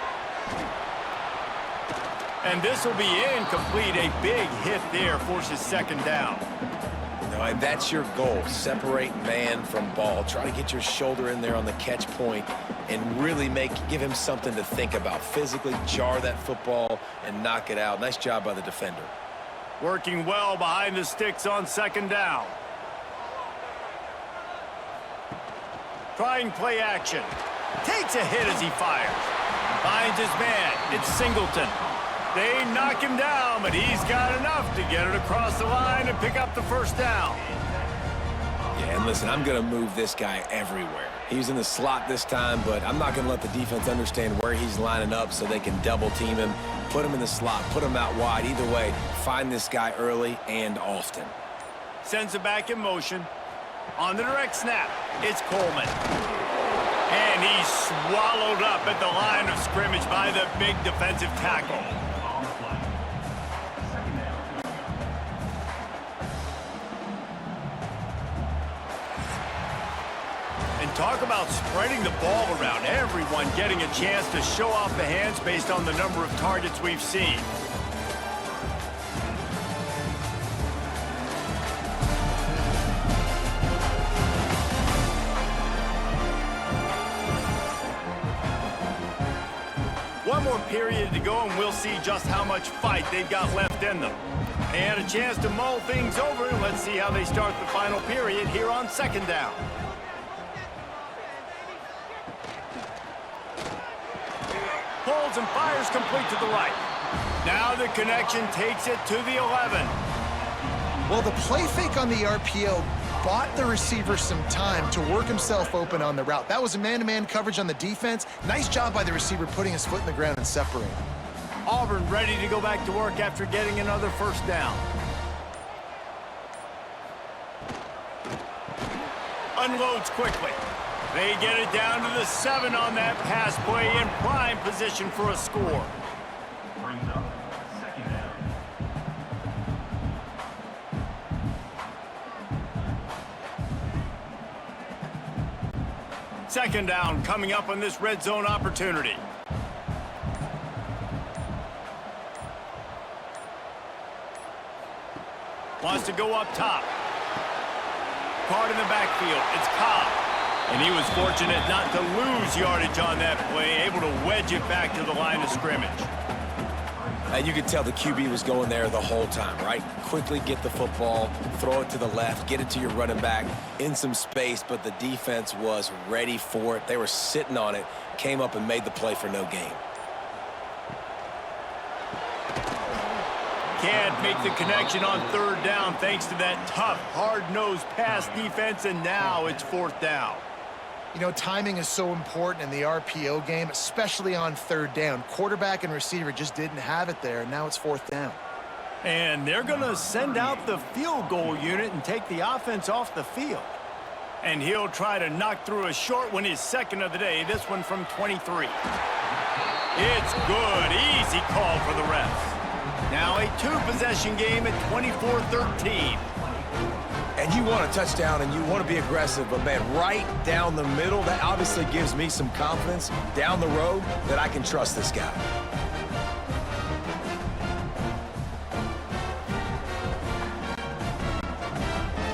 And this will be incomplete. A big hit there forces 2nd down. No, and that's your goal. Separate man from ball. Try to get your shoulder in there on the catch point and really give him something to think about. Physically jar that football and knock it out. Nice job by the defender. Working well behind the sticks on 2nd down. Trying play action. Takes a hit as he fires. Finds his man. It's Singleton. They knock him down, but he's got enough to get it across the line and pick up the 1st down. Yeah, and listen, I'm going to move this guy everywhere. He's in the slot this time, but I'm not going to let the defense understand where he's lining up so they can double team him, put him in the slot, put him out wide. Either way, find this guy early and often. Sends it back in motion. On the direct snap, it's Coleman. And he's swallowed up at the line of scrimmage by the big defensive tackle. And talk about spreading the ball around. Everyone getting a chance to show off the hands based on the number of targets we've seen. One more period to go, and we'll see just how much fight they've got left in them. They had a chance to mull things over. Let's see how they start the final period here on 2nd down. Holds and fires complete to the right. Now the connection takes it to the 11. Well, the play fake on the RPO bought the receiver some time to work himself open on the route. That was a man-to-man coverage on the defense. Nice job by the receiver putting his foot in the ground and separating. Auburn ready to go back to work after getting another 1st down. Unloads quickly. They get it down to the 7 on that pass play, in prime position for a score. Brings up 2nd down. Second down coming up on this red zone opportunity. Wants to go up top. Caught in the backfield. It's Cobb. And he was fortunate not to lose yardage on that play, able to wedge it back to the line of scrimmage. And you could tell the QB was going there the whole time, right? Quickly get the football, throw it to the left, get it to your running back in some space, but the defense was ready for it. They were sitting on it, came up and made the play for no gain. Can't make the connection on third down thanks to that tough, hard-nosed pass defense, and now it's fourth down. You know, timing is so important in the RPO game, especially on third down. Quarterback and receiver just didn't have it there, and now it's fourth down. And they're going to send out the field goal unit and take the offense off the field. And he'll try to knock through a short one, his second of the day, this one from 23. It's good. Easy call for the refs. Now a two-possession game at 24-13. And you want a touchdown and you want to be aggressive, but man, right down the middle, that obviously gives me some confidence down the road that I can trust this guy.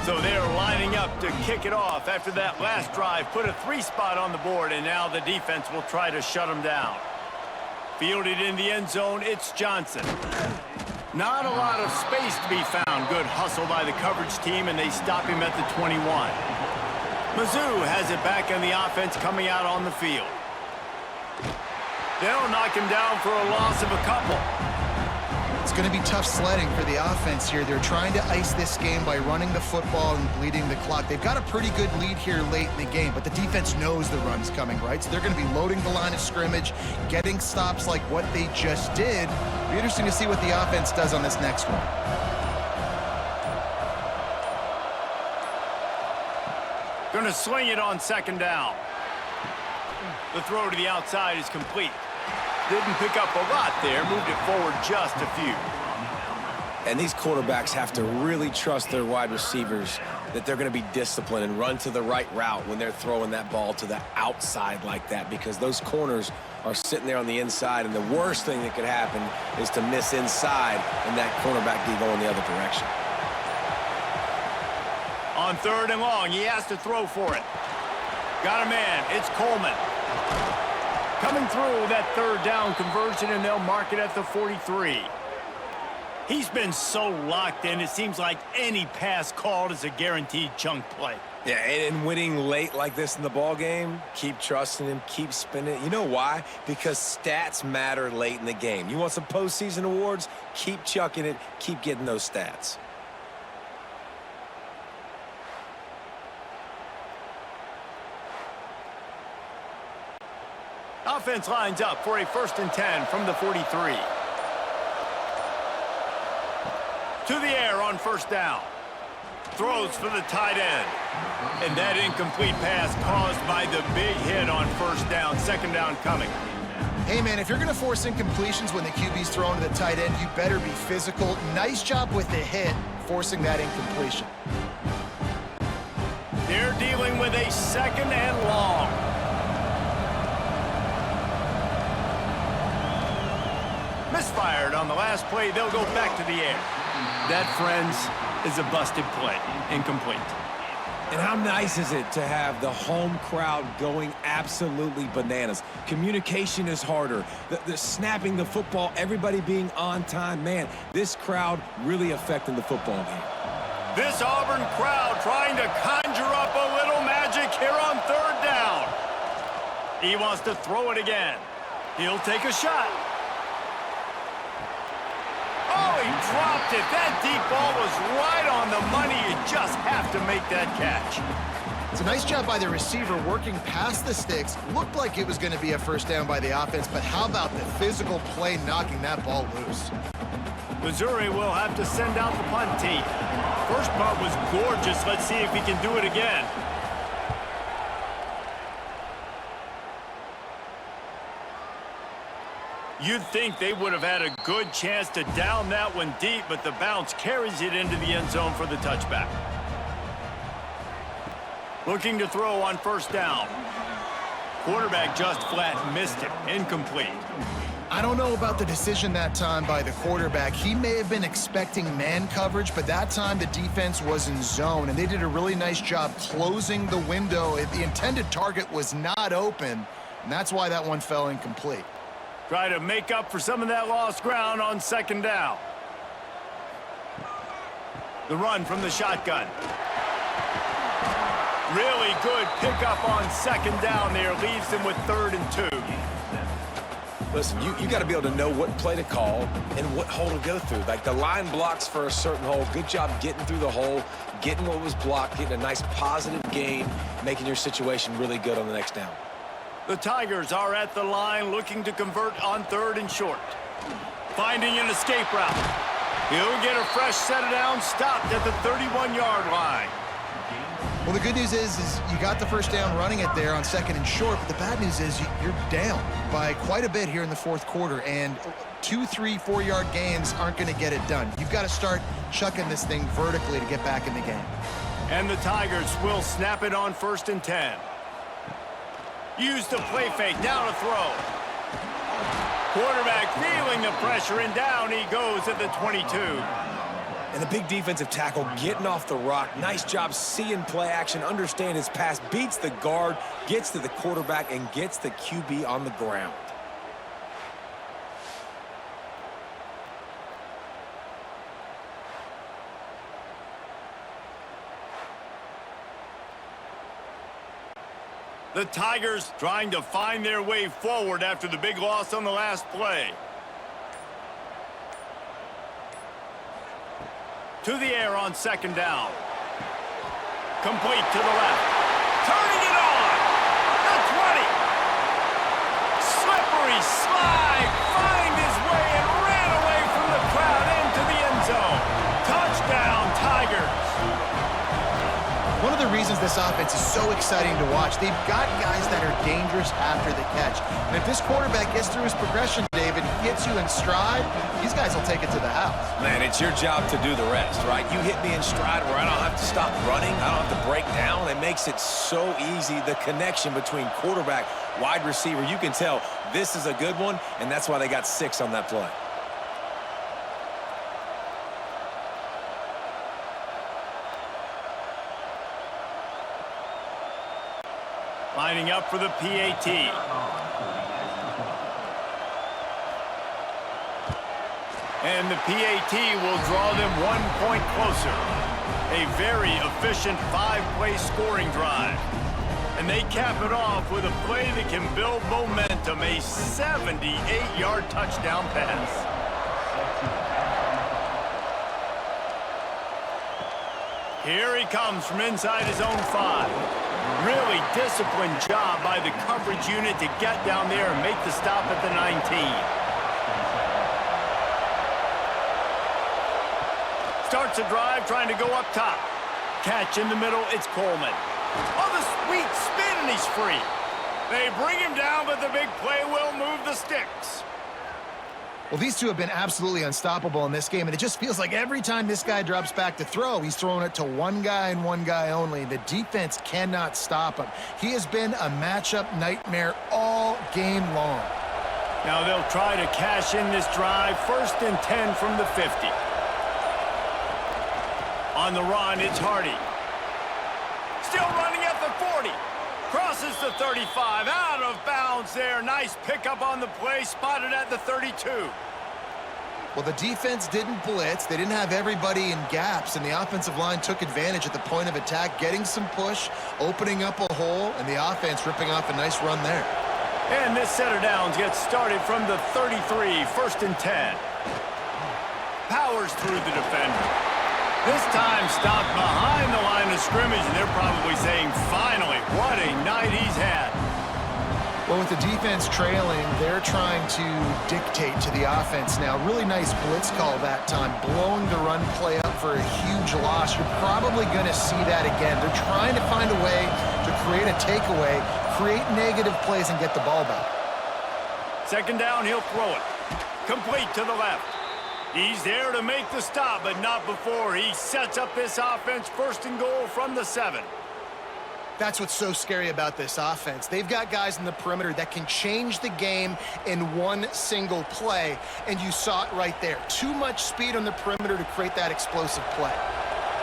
So they're lining up to kick it off after that last drive. Put a 3-spot on the board, and now the defense will try to shut them down. Fielded in the end zone, it's Johnson. Not a lot of space to be found. Good hustle by the coverage team, and they stop him at the 21. Mizzou has it back on the offense coming out on the field. They'll knock him down for a loss of a couple. It's going to be tough sledding for the offense here. They're trying to ice this game by running the football and bleeding the clock. They've got a pretty good lead here late in the game, but the defense knows the run's coming, right? So they're going to be loading the line of scrimmage, getting stops like what they just did. It'll be interesting to see what the offense does on this next one. Going to sling it on second down. The throw to the outside is complete. Didn't pick up a lot there, moved it forward just a few. And these quarterbacks have to really trust their wide receivers that they're going to be disciplined and run to the right route when they're throwing that ball to the outside like that, because those corners are sitting there on the inside, and the worst thing that could happen is to miss inside and that cornerback be going the other direction. On third and long, he has to throw for it. Got a man, it's Coleman. Coming through that third down conversion, and they'll mark it at the 43. He's been so locked in, it seems like any pass called is a guaranteed chunk play. Yeah, and winning late like this in the ball game, keep trusting him, keep spinning it. You know why? Because stats matter late in the game. You want some postseason awards? Keep chucking it, keep getting those stats. Offense lines up for a 1st and 10 from the 43. To the air on first down. Throws for the tight end. And that incomplete pass caused by the big hit on first down. Second down coming. Hey, man, if you're going to force incompletions when the QB's thrown to the tight end, you better be physical. Nice job with the hit, forcing that incompletion. They're dealing with a second and long. Misfired on the last play. They'll go back to the air. That, friends, is a busted play. Incomplete. And how nice is it to have the home crowd going absolutely bananas? Communication is harder. The snapping the football, everybody being on time. Man, this crowd really affecting the football game. This Auburn crowd trying to conjure up a little magic here on third down. He wants to throw it again. He'll take a shot. Oh, he dropped it. That deep ball was right on the money. You just have to make that catch. It's a nice job by the receiver working past the sticks. Looked like it was going to be a first down by the offense, but how about the physical play knocking that ball loose? Missouri will have to send out the punt team. First punt was gorgeous. Let's see if he can do it again. You'd think they would have had a good chance to down that one deep, but the bounce carries it into the end zone for the touchback. Looking to throw on first down. quarterback just flat missed him. Incomplete. I don't know about the decision that time by the quarterback. He may have been expecting man coverage, but that time the defense was in zone, and they did a really nice job closing the window. The intended target was not open, and that's why that one fell incomplete. Try to make up for some of that lost ground on second down. The run from the shotgun. Really good pickup on second down there. Leaves them with 3rd and 2. Listen, you got to be able to know what play to call and what hole to go through. Like the line blocks for a certain hole. Good job getting through the hole, getting what was blocked, getting a nice positive gain, making your situation really good on the next down. The Tigers are at the line looking to convert on 3rd and short. Finding an escape route. He'll get a fresh set of downs, stopped at the 31-yard line. Well, the good news is you got the first down running it there on 2nd and short, but the bad news is you're down by quite a bit here in the 4th quarter, and 2, 3, 4-yard gains aren't going to get it done. You've got to start chucking this thing vertically to get back in the game. And the Tigers will snap it on 1st and 10. Use the play fake, now to throw. Quarterback feeling the pressure, and down he goes at the 22. And the big defensive tackle getting off the rock. Nice job seeing play action, understand his pass, beats the guard, gets to the quarterback, and gets the QB on the ground. The Tigers trying to find their way forward after the big loss on the last play. To the air on 2nd down. Complete to the left. Turning it on. The 20. Slippery slide. Find his way and ran away from the crowd into the end zone. Touchdown, Tigers. One of the reasons this offense is so exciting to watch, they've got guys that are dangerous after the catch. And if this quarterback gets through his progression, David, he gets you in stride, these guys will take it to the house. Man, it's your job to do the rest, right? You hit me in stride where I don't have to stop running. I don't have to break down. It makes it so easy. The connection between quarterback, wide receiver, you can tell this is a good one, and that's why they got 6 on that play. Lining up for the PAT. And the PAT will draw them 1 point closer. A very efficient 5-play scoring drive. And they cap it off with a play that can build momentum, a 78-yard touchdown pass. Here he comes from inside his own 5. Really disciplined job by the coverage unit to get down there and make the stop at the 19. Starts a drive trying to go up top. Catch in the middle, it's Coleman. Oh, the sweet spin, and he's free. They bring him down, but the big play will move the sticks. Well, these two have been absolutely unstoppable in this game, and it just feels like every time this guy drops back to throw, he's throwing it to one guy and one guy only. The defense cannot stop him. He has been a matchup nightmare all game long. Now they'll try to cash in this drive. 1st and 10 from the 50. On the run, it's Hardy. Still running at the 40. Crosses the 35, out of bounds there. Nice pickup on the play, spotted at the 32. Well, the defense didn't blitz. They didn't have everybody in gaps, and the offensive line took advantage at the point of attack, getting some push, opening up a hole, and the offense ripping off a nice run there. And this set of downs gets started from the 33, 1st and 10. Powers through the defender. This time stopped behind the line of scrimmage, and they're probably saying, finally, what a night he's had. Well, with the defense trailing, they're trying to dictate to the offense now. Really nice blitz call that time, blowing the run play up for a huge loss. You're probably going to see that again. They're trying to find a way to create a takeaway, create negative plays, and get the ball back. 2nd down, he'll throw it. Complete to the left. He's there to make the stop, but not before he sets up this offense. 1st and goal from the 7. That's what's so scary about this offense. They've got guys in the perimeter that can change the game in one single play, and you saw it right there. Too much speed on the perimeter to create that explosive play.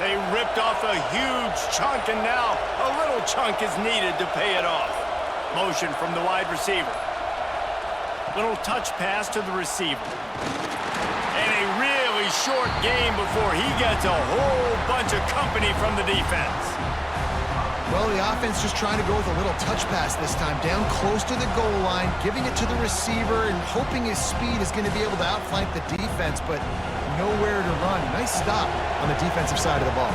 They ripped off a huge chunk, and now a little chunk is needed to pay it off. Motion from the wide receiver. Little touch pass to the receiver. And a really short game before he gets a whole bunch of company from the defense. Well, the offense just trying to go with a little touch pass this time, down close to the goal line, giving it to the receiver and hoping his speed is going to be able to outflank the defense, but nowhere to run. Nice stop on the defensive side of the ball.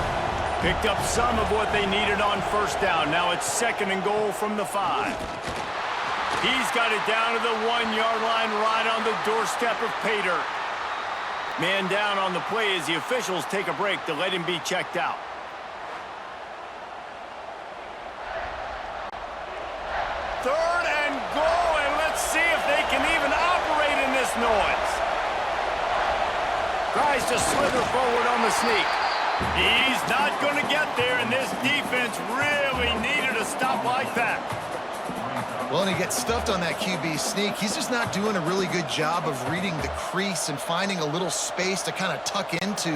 Picked up some of what they needed on first down. Now it's 2nd and goal from the 5. He's got it down to the 1-yard line, right on the doorstep of pay dirt. Man down on the play as the officials take a break to let him be checked out. 3rd and goal, and let's see if they can even operate in this noise. Tries to slither forward on the sneak. He's not going to get there, and this defense really needed a stop like that. Well, and he gets stuffed on that QB sneak. He's just not doing a really good job of reading the crease and finding a little space to kind of tuck into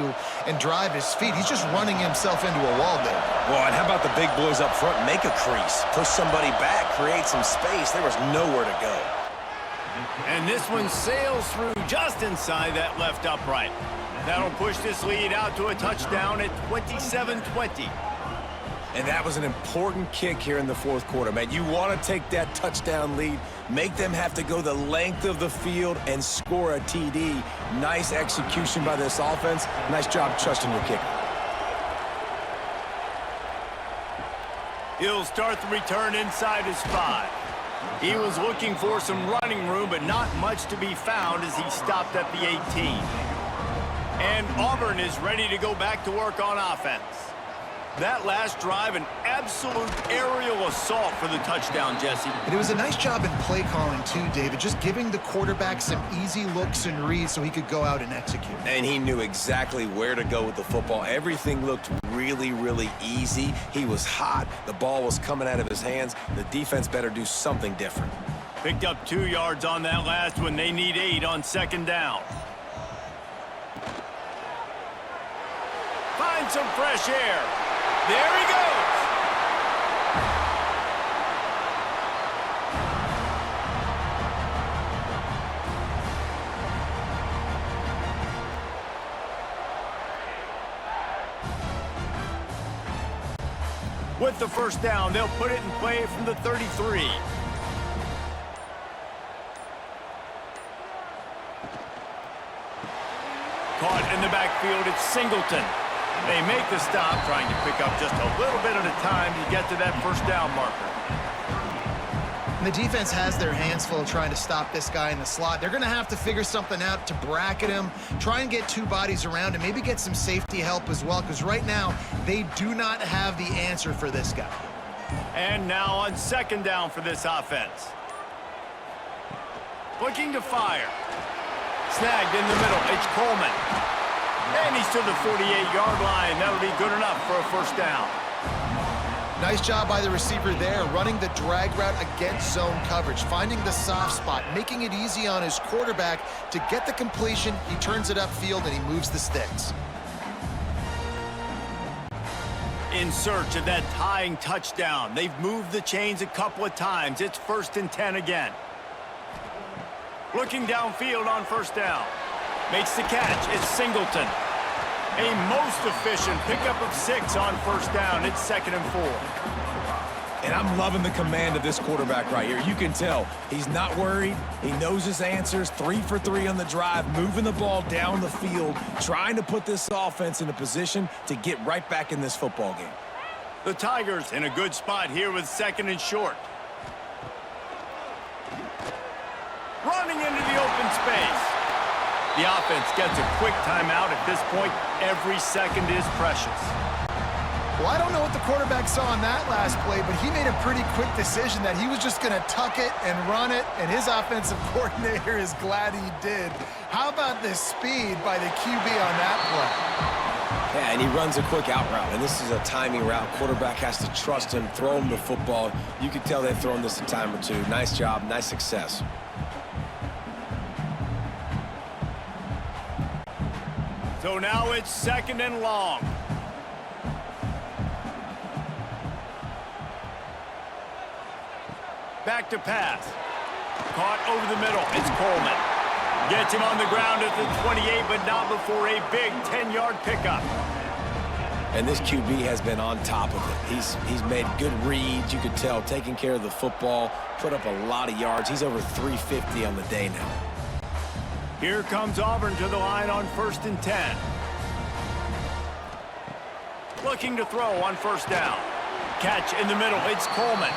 and drive his feet. He's just running himself into a wall there. Well, and how about the big boys up front? Make a crease, push somebody back, create some space. There was nowhere to go. And this one sails through just inside that left upright. That'll push this lead out to a touchdown at 27-20. And that was an important kick here in the 4th quarter, man. You want to take that touchdown lead, make them have to go the length of the field and score a TD. Nice execution by this offense. Nice job trusting your kicker. He'll start the return inside his 5. He was looking for some running room, but not much to be found as he stopped at the 18. And Auburn is ready to go back to work on offense. That last drive, an absolute aerial assault for the touchdown, Jesse. And it was a nice job in play calling, too, David, just giving the quarterback some easy looks and reads so he could go out and execute. And he knew exactly where to go with the football. Everything looked really, really easy. He was hot. The ball was coming out of his hands. The defense better do something different. Picked up 2 yards on that last one. They need 8 on 2nd down. Find some fresh air. There he goes. With the first down, they'll put it in play from the 33. Caught in the backfield, it's Singleton. They make the stop, trying to pick up just a little bit at a time to get to that first down marker. And the defense has their hands full trying to stop this guy in the slot. They're going to have to figure something out to bracket him, try and get 2 bodies around him, maybe get some safety help as well, because right now they do not have the answer for this guy. And now on 2nd down for this offense. Looking to fire. Snagged in the middle, it's Coleman. And he's to the 48-yard line. That'll be good enough for a first down. Nice job by the receiver there, running the drag route against zone coverage, finding the soft spot, making it easy on his quarterback to get the completion. He turns it upfield, and he moves the sticks. In search of that tying touchdown. They've moved the chains a couple of times. It's 1st and 10 again. Looking downfield on first down. Makes the catch. It's Singleton. A most efficient pickup of 6 on first down. It's 2nd and 4. And I'm loving the command of this quarterback right here. You can tell he's not worried. He knows his answers. 3 for 3 on the drive, moving the ball down the field, trying to put this offense in a position to get right back in this football game. The Tigers in a good spot here with 2nd and short. Running into the open space. The offense gets a quick timeout. At this point, every second is precious. Well, I don't know what the quarterback saw on that last play, but he made a pretty quick decision that he was just going to tuck it and run it, and his offensive coordinator is glad he did. How about the speed by the QB on that play? Yeah, and he runs a quick out route, and this is a timing route. Quarterback has to trust him, throw him the football. You can tell they've thrown this a time or two. Nice job, nice success. So now it's 2nd and long. Back to pass. Caught over the middle. It's Coleman. Gets him on the ground at the 28, but not before a big 10-yard pickup. And this QB has been on top of it. He's made good reads, you could tell, taking care of the football, put up a lot of yards. He's over 350 on the day now. Here comes Auburn to the line on 1st and 10. Looking to throw on 1st down. Catch in the middle. It's Coleman.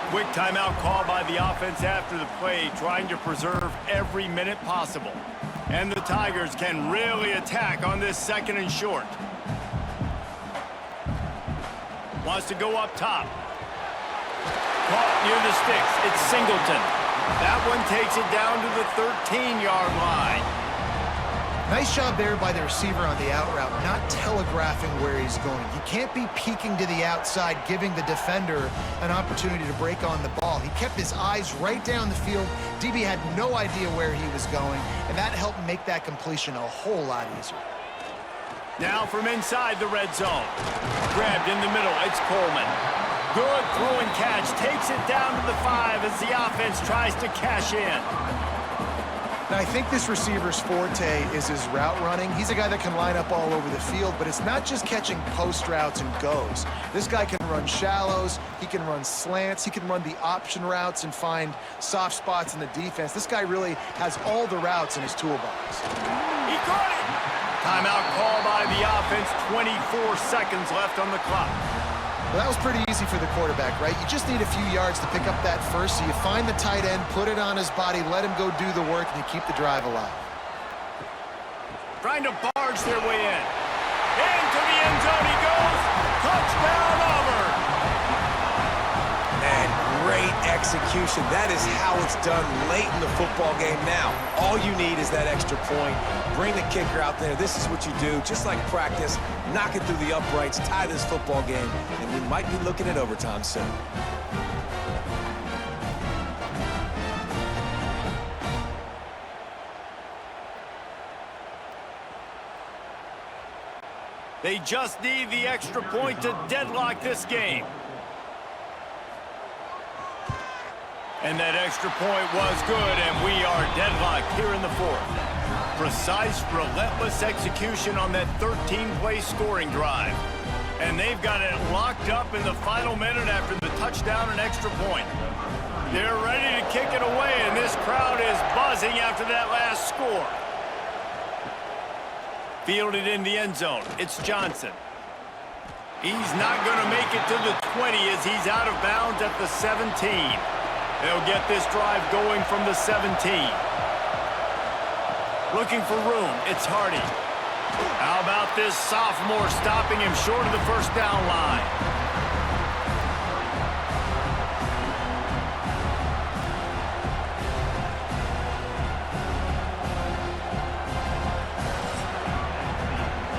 Quick timeout call by the offense after the play, trying to preserve every minute possible. And the Tigers can really attack on this 2nd and short. Wants to go up top. Caught near the sticks. It's Singleton. That one takes it down to the 13-yard line. Nice job there by the receiver on the out route, not telegraphing where he's going. He can't be peeking to the outside, giving the defender an opportunity to break on the ball. He kept his eyes right down the field. DB had no idea where he was going, and that helped make that completion a whole lot easier. Now from inside the red zone. Grabbed in the middle, it's Coleman. Good throw and catch, takes it down to the 5 as the offense tries to cash in. Now, I think this receiver's forte is his route running. He's a guy that can line up all over the field, but it's not just catching post routes and goes. This guy can run shallows, he can run slants, he can run the option routes and find soft spots in the defense. This guy really has all the routes in his toolbox. He caught it! Timeout call by the offense, 24 seconds left on the clock. Well, that was pretty easy for the quarterback, right? You just need a few yards to pick up that first, so you find the tight end, put it on his body, let him go do the work, and you keep the drive alive. Trying to barge their way in. Into the end zone he goes. Touchdown, Auburn! And great execution. That is how it's done late in the football game now. All you need is that extra point. Bring the kicker out there. This is what you do. Just like practice, knock it through the uprights, tie this football game, and we might be looking at overtime soon. They just need the extra point to deadlock this game. And that extra point was good, and we are deadlocked here in the 4th. Precise, relentless execution on that 13-play scoring drive. And they've got it locked up in the final minute after the touchdown and extra point. They're ready to kick it away, and this crowd is buzzing after that last score. Fielded in the end zone. It's Johnson. He's not going to make it to the 20 as he's out of bounds at the 17. They'll get this drive going from the 17. Looking for room, it's Hardy. How about this sophomore stopping him short of the 1st down line?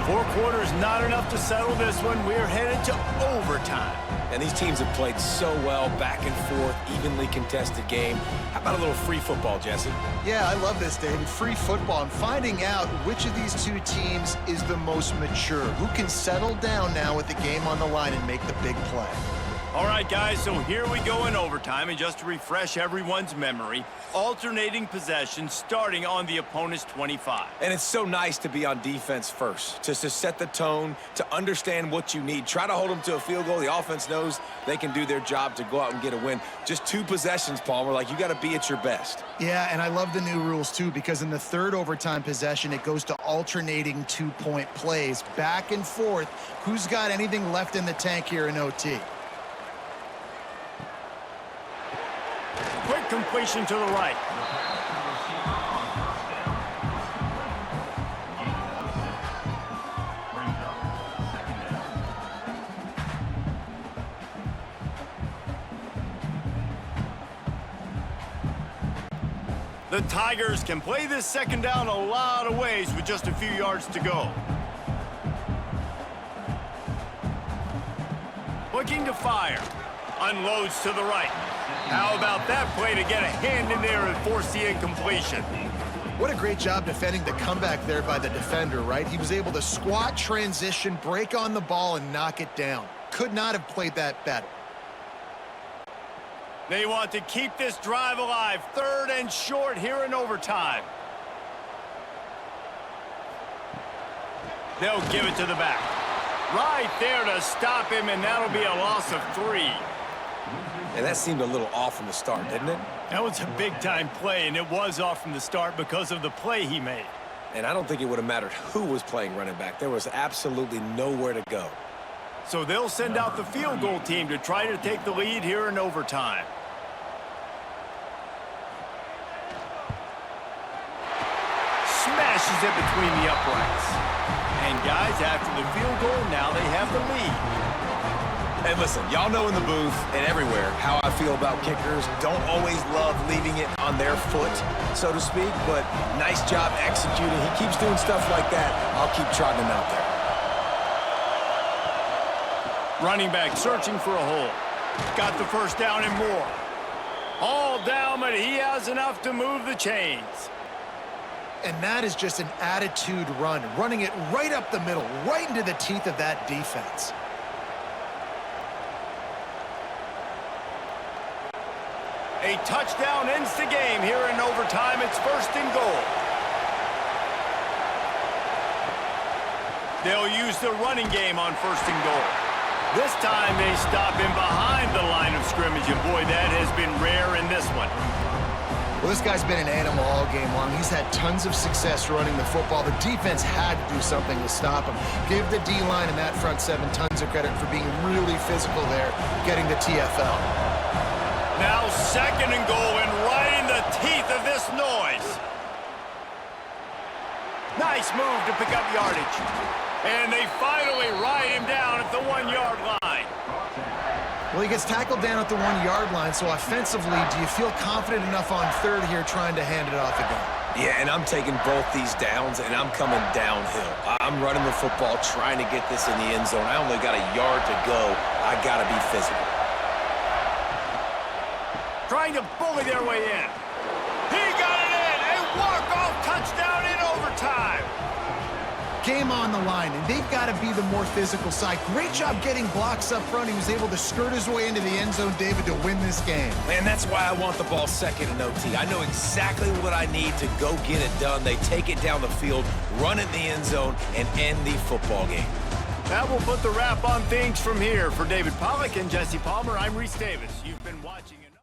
Four quarters not enough to settle this one. We're headed to overtime. And these teams have played so well, back and forth, evenly contested game. How about a little free football, Jesse? Yeah, I love this, David. Free football. I'm finding out which of these two teams is the most mature. Who can settle down now with the game on the line and make the big play? All right, guys, so here we go in overtime, and just to refresh everyone's memory, alternating possession starting on the opponent's 25. And it's so nice to be on defense first, just to set the tone, to understand what you need. Try to hold them to a field goal. The offense knows they can do their job to go out and get a win. Just 2 possessions, Palmer, like you got to be at your best. Yeah, and I love the new rules, too, because in the 3rd overtime possession, it goes to alternating 2-point plays, back and forth. Who's got anything left in the tank here in OT? Quick completion to the right. The Tigers can play this second down a lot of ways with just a few yards to go. Looking to fire. Unloads to the right. How about that play to get a hand in there and force the incompletion? What a great job defending the comeback there by the defender, right? He was able to squat, transition, break on the ball, and knock it down. Could not have played that better. They want to keep this drive alive. 3rd and short here in overtime. They'll give it to the back. Right there to stop him, and that'll be a loss of 3. And that seemed a little off from the start, didn't it? That was a big-time play, and it was off from the start because of the play he made. And I don't think it would have mattered who was playing running back. There was absolutely nowhere to go. So they'll send out the field goal team to try to take the lead here in overtime. Smashes it between the uprights. And guys, after the field goal, now they have the lead. And listen, y'all know in the booth and everywhere how I feel about kickers. Don't always love leaving it on their foot, so to speak, but nice job executing. He keeps doing stuff like that. I'll keep trotting him out there. Running back searching for a hole. Got the first down and more. All down, but he has enough to move the chains. And that is just an attitude run, running it right up the middle, right into the teeth of that defense. A touchdown ends the game here in overtime. It's 1st and goal. They'll use the running game on 1st and goal. This time they stop him behind the line of scrimmage, and boy, that has been rare in this one. Well, this guy's been an animal all game long. He's had tons of success running the football. The defense had to do something to stop him. Give the D-line and that front 7 tons of credit for being really physical there, getting the TFL. Now 2nd and goal, and right in the teeth of this noise. Nice move to pick up yardage. And they finally ride him down at the 1-yard line. Well, he gets tackled down at the 1-yard line, so offensively, do you feel confident enough on 3rd here trying to hand it off again? Yeah, and I'm taking both these downs, and I'm coming downhill. I'm running the football, trying to get this in the end zone. I only got a yard to go. I got to be physical. Trying to bully their way in. He got it in! A walk-off touchdown in overtime! Game on the line, and they've got to be the more physical side. Great job getting blocks up front. He was able to skirt his way into the end zone, David, to win this game. And that's why I want the ball 2nd and OT. I know exactly what I need to go get it done. They take it down the field, run it in the end zone, and end the football game. That will put the wrap on things from here. For David Pollack and Jesse Palmer, I'm Reese Davis. You've been watching